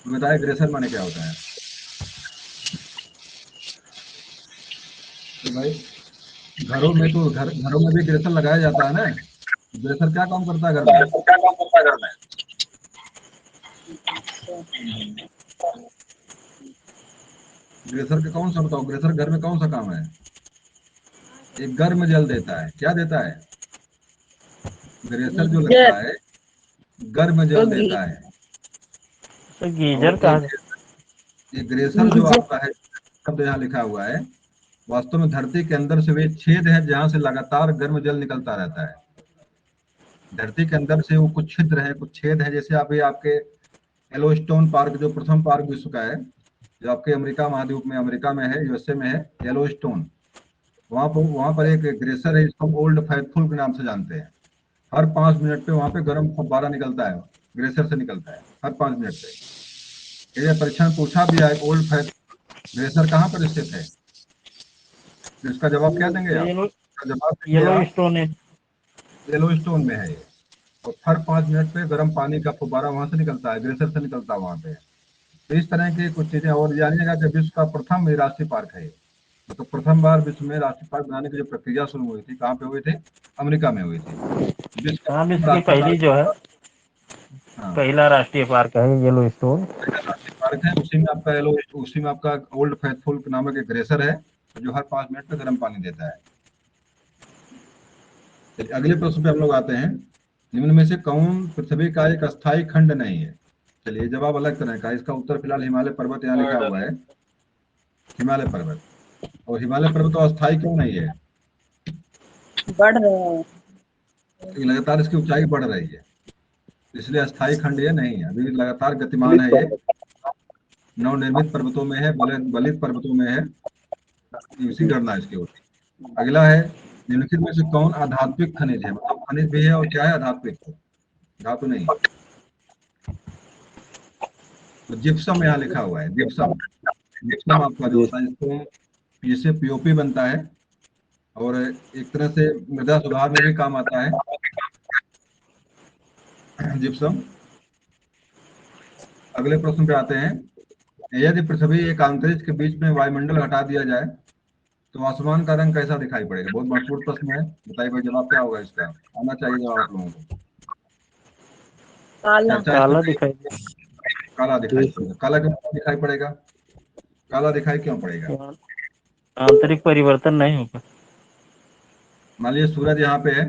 बताए ग्रेसर माने क्या होता है? तो भाई घरों में तो घरों में भी ग्रेसर लगाया जाता है ना। ग्रेसर क्या काम करता है घर में? ग्रेसर का कौन सा बताओ, ग्रेसर घर में कौन सा काम है? एक गर्म जल देता है, क्या देता है? ग्रेसर जो लगता है गर्म जल देता है। तो गीजर और कहा ये ग्रेसर जो आपका है शब्द यहाँ लिखा हुआ है, वास्तव में धरती के अंदर से वे छेद है जहां से लगातार गर्म जल निकलता रहता है। धरती के अंदर से वो कुछ छिद्र है, कुछ छेद है, जैसे अभी आपके येलोस्टोन पार्क जो प्रथम पार्क विश्व का है, जो आपके अमेरिका महाद्वीप में, अमेरिका में है, यूएसए में है, येलोस्टोन। वहां पर एक ग्लेशियर है, जिसको हम ओल्ड फैथफुल के नाम से जानते हैं। हर 5 मिनट पे वहां पे गर्म फव्वारा निकलता है, ग्लेशियर से निकलता है हर 5 मिनट पे। ये परीक्षा में पूछा भी है, ओल्ड फैथ ग्लेशियर कहाँ पर स्थित है? तो इसका जवाब क्या देंगे आप? इसका जवाब देंगे येलो आप स्टोन है। येलोस्टोन में है ये। और हर 5 मिनट पे गर्म पानी का फव्वारा वहां से निकलता है, ग्लेशियर से निकलता है वहां पे। तो इस तरह की कुछ चीजें। और जानिएगा कि विश्व का प्रथम राष्ट्रीय पार्क है। तो प्रथम बार विश्व में राष्ट्रीय पार्क बनाने की जो प्रक्रिया शुरू हुई थी, कहाँ पे हुई थी? अमेरिका में हुई थी। विश्व हाँ, का विश्व की राष्ट्रीय पहली पार्क, जो है हाँ, पहला राष्ट्रीय पार्क है येलो स्टोन। राष्ट्रीय पार्क है। उसी में आपका ओल्ड फैथफुल नामक एक ग्लेशियर है, जो हर 5 मिनट पे गर्म पानी देता है। चलिए, अगले प्रश्न पे हम लोग आते हैं निम्न में से कौन पृथ्वी का एक अस्थायी खंड नहीं है? चलिए जवाब अलग तरह का, इसका उत्तर फिलहाल हिमालय पर्वत यहाँ लिखा हुआ है, हिमालय पर्वत। और हिमालय पर्वत तो अस्थायी क्यों नहीं है? बढ़ रहे हैं। क्योंकि लगातार इसकी ऊंचाई बढ़ रही है, इसलिए अस्थायी खंड ये नहीं है, अभी लगातार गतिमान है ये, नवनिर्मित पर्वतों में है, बलित पर्वतों में है, इसी गणना इसकी होती है। अगला है, निम्नलिखित में से कौन आध्यात्मिक खनिज है? मतलब खनिज भी है और क्या है? आध्यात्मिक है, धातु नहीं। तो जिप्सम यहाँ लिखा हुआ है, जिप्सम। जिप्सम आपका जो होता है, जिससे पीओपी बनता है और एक तरह से मृदा सुधार में भी काम आता है जिप्सम। अगले प्रश्न पे आते हैं, यदि पृथ्वी एक अंतरिक्ष के बीच में वायुमंडल हटा दिया जाए तो आसमान का रंग कैसा दिखाई पड़ेगा? बहुत महत्वपूर्ण प्रश्न है, बताइए भाई जवाब क्या होगा इसका? आना चाहिए जवाब आप लोगों को। काला। चर्चा काला इस पे दिखाई दे। काला दिखाई पड़ेगा। काला क्यों दिखाई पड़ेगा? काला दिखाई क्यों पड़ेगा? आंतरिक परिवर्तन नहीं होगा। मान लीजिए सूरज यहाँ पे है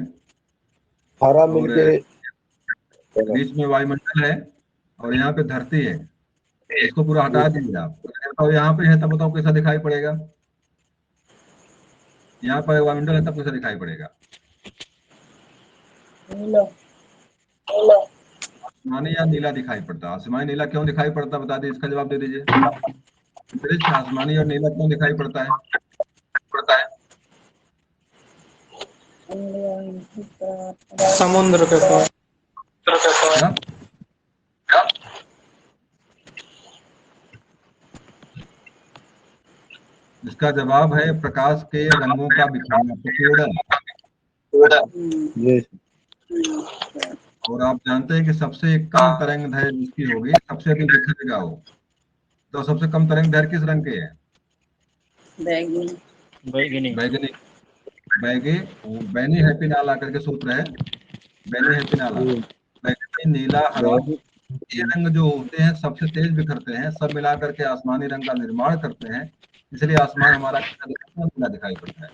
हरा और मिलके बीच में वायुमंडल है और यहाँ पे धरती है, इसको पूरा हटा दीजिए आप, और यहाँ पे है, तब बताओ कैसा दिखाई पड़ेगा? यहाँ पर वायुमंडल है तब कैसा दिखाई पड़ेगा? नीला। आसमानी या नीला दिखाई पड़ता है। आसमानी नीला क्यों दिखाई पड़ता है, बता दीजिए, इसका जवाब दे दीजिए। अंतरिक्ष आसमानी और नीला क्यों दिखाई पड़ता है? समुद्र के पास। क्या? इसका जवाब है प्रकाश के रंगों का बिखरना, प्रकीर्णन। ये और आप जानते हैं कि सबसे कम तरंग दैर्घ्य जिसकी होगी, सबसे अधिक बिखरेगा वो। तो सबसे कम तरंग दैर्घ्य किस रंग के है? बैगनी। बैगनी। बैगनी। बैनी हैप्पी नाला करके सूत्र है, बैनी हैप्पी नाला। बैगनी, नीला, हरा, ये रंग जो होते हैं सबसे तेज बिखरते हैं, सब मिला करके आसमानी रंग का निर्माण करते हैं, इसलिए आसमान हमारा नीला दिखाई पड़ता है।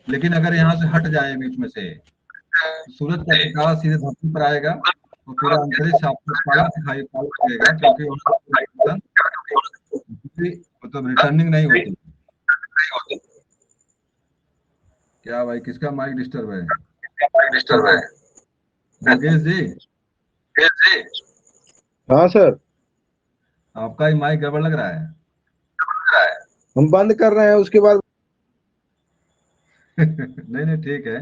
लेकिन अगर यहाँ से हट जाए बीच में से, सूरज का प्रकाश सीधे धरती पर आएगा और पूरा अंतरिक्ष आपको काला दिखाई पड़ेगा, क्योंकि मतलब रिटर्निंग नहीं होती। क्या भाई, किसका माइक डिस्टर्ब है? योगेश जी, हाँ सर, आपका ही माइक गड़बड़ लग रहा है। हम बंद कर रहे हैं उसके बाद। नहीं नहीं ठीक है,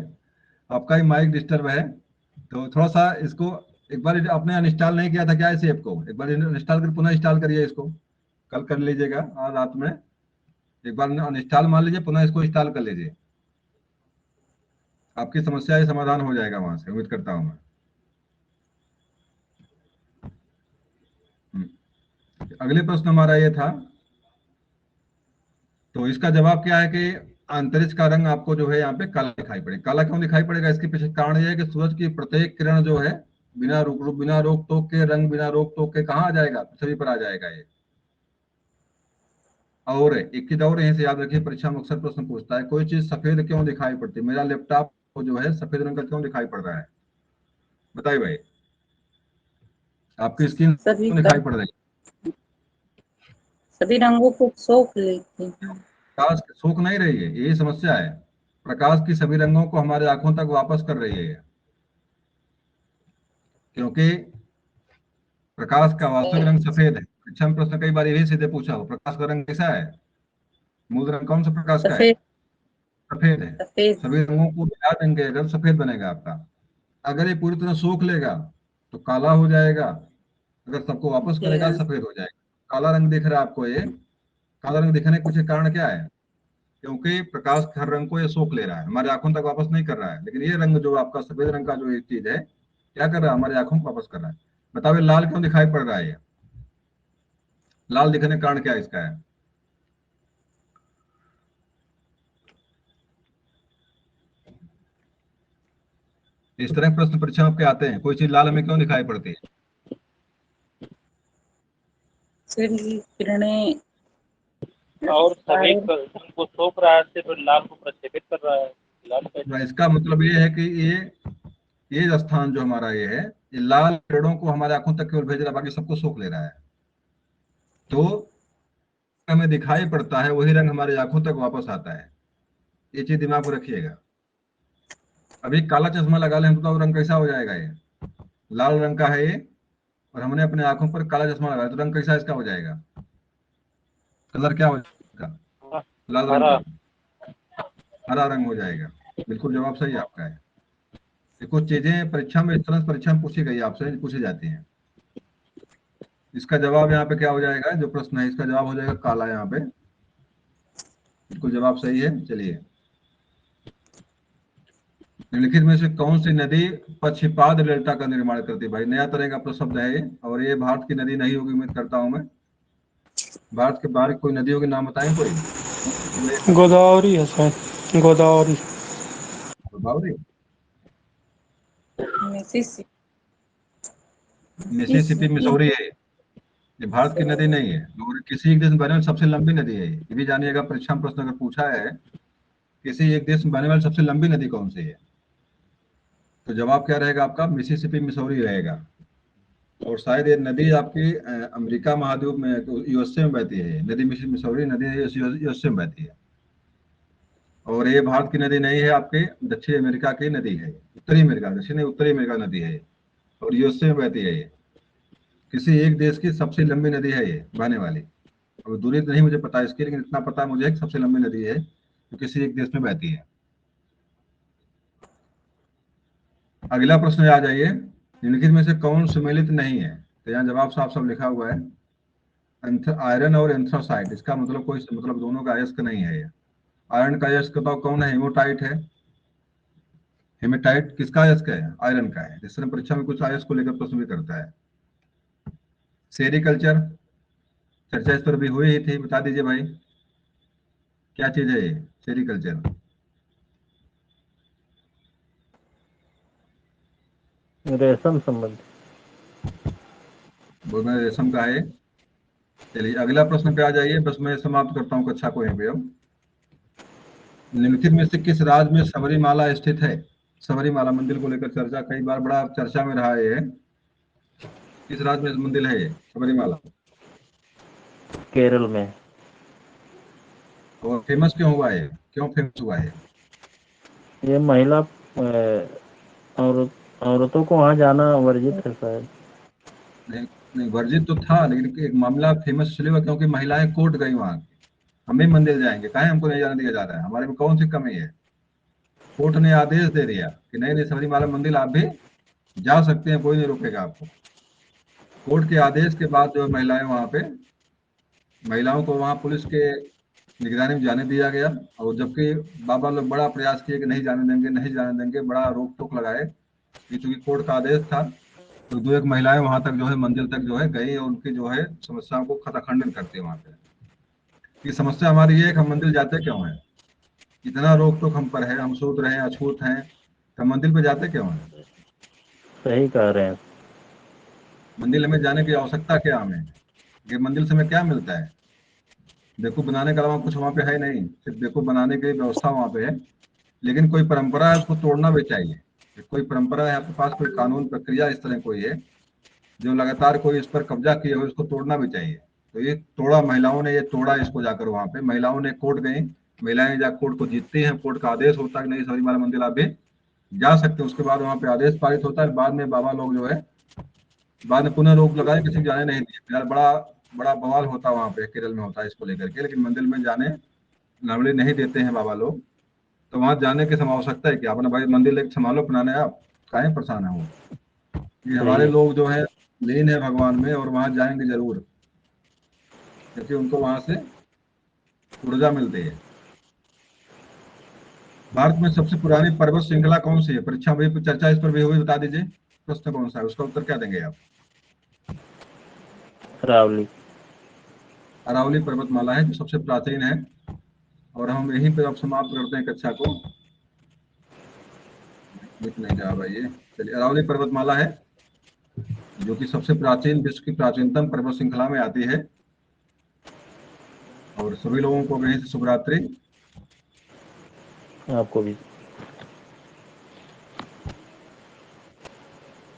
आपका ही माइक डिस्टर्ब है, तो थोड़ा सा इसको एक बार, आपने अनइंस्टॉल नहीं किया था क्या इस ऐप को? एक बार इंस्टॉल कर, पुनः इंस्टॉल करिए इसको, कल कर लीजिएगा, आज रात में एक बार अनइंस्टॉल मान लीजिए, पुनः इसको इंस्टॉल कर लीजिए, आपकी समस्या का समाधान हो जाएगा वहां से, उम्मीद करता हूं मैं। अगले प्रश्न हमारा ये था, तो इसका जवाब क्या है कि अंतरिक्ष का रंग आपको जो है यहाँ पे काला दिखाई पड़ेगा। काला क्यों दिखाई पड़ेगा? इसके पीछे कारण यह है कि सूरज की प्रत्येक किरण जो है बिना रोक टोक के, रंग बिना रोक टोक के कहाँ आ जाएगा? पृथ्वी पर आ जाएगा ये। और एक चीज और यहीं से याद रखिए, परीक्षा में अक्सर प्रश्न पूछता है, कोई चीज सफेद क्यों दिखाई पड़ती है? मेरा लैपटॉप जो है सफेद रंग का क्यों दिखाई पड़ रहा है? बताइए भाई, आपकी स्क्रीन सभी क्यों दिखाई पड़ रही है? सभी रंगों को सोख लेते हैं। प्रकाश सोख नहीं रही है, यही समस्या है। प्रकाश की सभी रंगों को हमारे आंखों तक वापस कर रही है, क्योंकि प्रकाश का वास्तविक रंग सफेद है। परीक्षा में प्रश्न कई बार यही सीधे पूछा हो, प्रकाश का रंग कैसा है? मूल रंग कौन सा प्रकाश का है? सफेद। सफेद है। सफेद। सभी रंगों को मिला देंगे अगर, सफेद बनेगा आपका। अगर ये पूरी तरह सोख लेगा तो काला हो जाएगा, अगर सबको वापस करेगा सफेद हो जाएगा। काला रंग दिख रहा है आपको, ये काला रंग दिखने के पीछे कारण क्या है? क्योंकि प्रकाश के हर रंग को ये सोख ले रहा है, हमारे आंखों तक वापस नहीं कर रहा है। लेकिन ये रंग जो आपका सफेद रंग का जो एक चीज है, क्या कर रहा है? हमारे आंखों को वापस कर रहा है। बताओ लाल क्यों दिखाई पड़ रहा है? ये लाल दिखने का कारण क्या इसका है? इस तरह के प्रश्न परीक्षा में आपके आते हैं, कोई चीज लाल हमें क्यों दिखाई पड़ती है? सूर्य की किरणें और सभी को सोख रहा है, फिर लाल को प्रक्षेपित कर रहा है। लाल इसका मतलब ये है कि ये ये स्थान जो हमारा ये है, ये लाल पेड़ों को हमारे आंखों तक केवल भेज रहा है, बाकी सबको सोख ले रहा है। तो हमें दिखाई पड़ता है वही रंग हमारे आंखों तक वापस आता है। ये चीज दिमाग में रखिएगा। अभी काला चश्मा लगा ले हम तो रंग कैसा हो जाएगा? ये लाल रंग का है ये, और हमने अपने आंखों पर काला चश्मा लगाया तो रंग कैसा इसका हो जाएगा? कलर क्या हो जाएगा? लाल रंग का हरा रंग हो जाएगा। बिल्कुल जवाब सही आपका है। ये कुछ चीजें परीक्षा में, इस तरह से परीक्षा में पूछी गई, आपसे पूछी जाती हैं। इसका जवाब यहाँ पे क्या हो जाएगा? जो प्रश्न है इसका जवाब हो जाएगा काला। यहाँ पे बिल्कुल जवाब सही है। चलिए, निम्नलिखित में से कौन सी नदी पक्षिपाद डेल्टा का निर्माण करती है? भाई नया तरह का प्रशब्द है ये, और ये भारत की नदी नहीं होगी, उम्मीद करता हूं मैं। भारत के बाहर कोई नदियों के नाम बताएं कोई। गोदावरी है sir, Godavari. Godavari, Mississippi, Missouri है। ये भारत की नदी नहीं है, और किसी एक देश में बहने वाली सबसे लंबी नदी है। ये भी जानिएगा, परीक्षा में प्रश्न अगर पूछा है किसी एक देश में बहने वाली सबसे लंबी नदी कौन सी है, तो जवाब क्या रहेगा आपका? मिसिसिपी, मिसौरी रहेगा। और शायद ये नदी आपकी अमेरिका महाद्वीप में, यूएसए में बहती है। नदी मिसौरी नदी यूएसए में बहती है। और ये भारत की नदी नहीं है, आपके दक्षिण अमेरिका की नदी है। उत्तरी अमेरिका, दक्षिण उत्तरी अमेरिका नदी है, और यूएसए में बहती है। ये किसी एक देश की सबसे लंबी नदी है ये बहने वाली। अब दूरी तो नहीं मुझे पता इसकी, लेकिन इतना पता है मुझे कि सबसे लंबी नदी है जो किसी एक देश में बहती है। अगला प्रश्न आ जाइए, निम्नलिखित में से कौन सुमेलित नहीं है? तो यहाँ जवाब साफ साफ लिखा हुआ है, आयरन और एंथ्रासाइट। इसका मतलब कोई मतलब दोनों का अयस्क नहीं है ये। आयरन का अयस्क बताओ कौन है? हेमोटाइट है। हेमेटाइट किसका अयस्क है? आयरन का है। जिस तरह परीक्षा में कुछ अयस्क को लेकर प्रश्न भी करता है। सेरिकल्चर, चर्चा इस पर भी हुई ही थी, बता दीजिए भाई क्या चीज है ये सेरिकल्चर? रेशम संबंधी। बोलना रेशम का है। चलिए अगला प्रश्न पे आ जाइए, बस मैं समाप्त करता हूँ कक्षा को यहीं पे। अब निम्नलिखित में से किस राज्य में सबरीमाला स्थित है? सबरीमाला मंदिर को लेकर चर्चा कई बार बड़ा चर्चा में रहा है। किस राज्य में मंदिर है ये सबरीमाला? केरल में। और फेमस क्यों हुआ है? क्यों फेमस हुआ है? ये महिला औरतों को वहाँ जाना वर्जित है शायद। नहीं, नहीं वर्जित तो था, लेकिन एक मामला फेमस इसलिए हुआ क्योंकि महिलाएं कोर्ट गई वहां। हम भी मंदिर जाएंगे, काहे हमको नहीं जाने दिया जा रहा है? हमारे में कौन सी कमी है? कोर्ट ने आदेश दे दिया कि नहीं नहीं सबरीमाला मंदिर आप भी जा सकते हैं, कोई नहीं रोकेगा आपको। कोर्ट के आदेश के बाद जो महिलाएं वहां पे, महिलाओं को वहां पुलिस के निगरानी में जाने दिया गया। और जबकि बाबा लोग बड़ा प्रयास किए कि नहीं जाने देंगे, नहीं जाने देंगे, बड़ा रोक टोक लगाए, क्योंकि कोर्ट का आदेश था। तो दो एक महिलाएं वहां तक जो है मंदिर तक जो है गई, और उनकी जो है समस्याओं को खंडन करते वहां पे। ये समस्या हमारी ये है कि हम मंदिर जाते क्यों हैं? इतना रोक टोक हम पर है, हम शूद्र हैं, अछूत हैं, तो मंदिर पे जाते क्यों हैं? सही कह रहे हैं। मंदिर में जाने की आवश्यकता क्या हमें? ये मंदिर से हमें क्या मिलता है? देखो बनाने का अलावा कुछ वहाँ पे है नहीं, सिर्फ देखो बनाने की व्यवस्था वहाँ पे है। लेकिन कोई परंपरा है उसको तोड़ना भी चाहिए। कोई परंपरा है आपके पास, कोई कानून प्रक्रिया इस तरह कोई है जो लगातार कोई इस पर कब्जा किया हो, उसको तोड़ना भी चाहिए। तो ये तोड़ा महिलाओं ने, ये तोड़ा इसको जाकर वहां पे। महिलाओं ने कोर्ट गई, महिलाएं जाकर कोर्ट को जीतती हैं, कोर्ट का आदेश होता है कि नहीं सबरीमाला मंदिर आप भी जा सकते हैं। उसके बाद वहां पे आदेश पारित होता है, बाद में बाबा लोग जो है बाद में पुनः रोक लगाए, किसी को जाने नहीं दिए। बड़ा बड़ा बवाल होता है वहां पे, केरल में होता है इसको लेकर के। लेकिन मंदिर में जाने नॉर्मली नहीं देते हैं बाबा लोग। तो वहां जाने की आवश्यकता है कि अपना भाई मंदिर लेकर संभालो अपनाने, आप काहे परेशान है वो। ये हमारे लोग जो है लीन है भगवान में, और वहां जाएंगे जरूर, क्योंकि उनको वहां से ऊर्जा मिलती है। भारत में सबसे पुरानी पर्वत श्रृंखला कौन सी है? परीक्षा में चर्चा इस पर भी हुई, बता दीजिए प्रश्न कौन सा है, उसका उत्तर क्या देंगे आप? अरावली। अरावली पर्वतमाला है जो सबसे प्राचीन है। और हम यहीं पर अब समाप्त करते हैं कक्षा को। नहीं जा भाई ये। चलिए, अरावली पर्वतमाला है जो कि सबसे प्राचीन, विश्व की प्राचीनतम पर्वत श्रृंखला में आती है। और सभी लोगों को यहीं से शुभ रात्रि। आपको भी।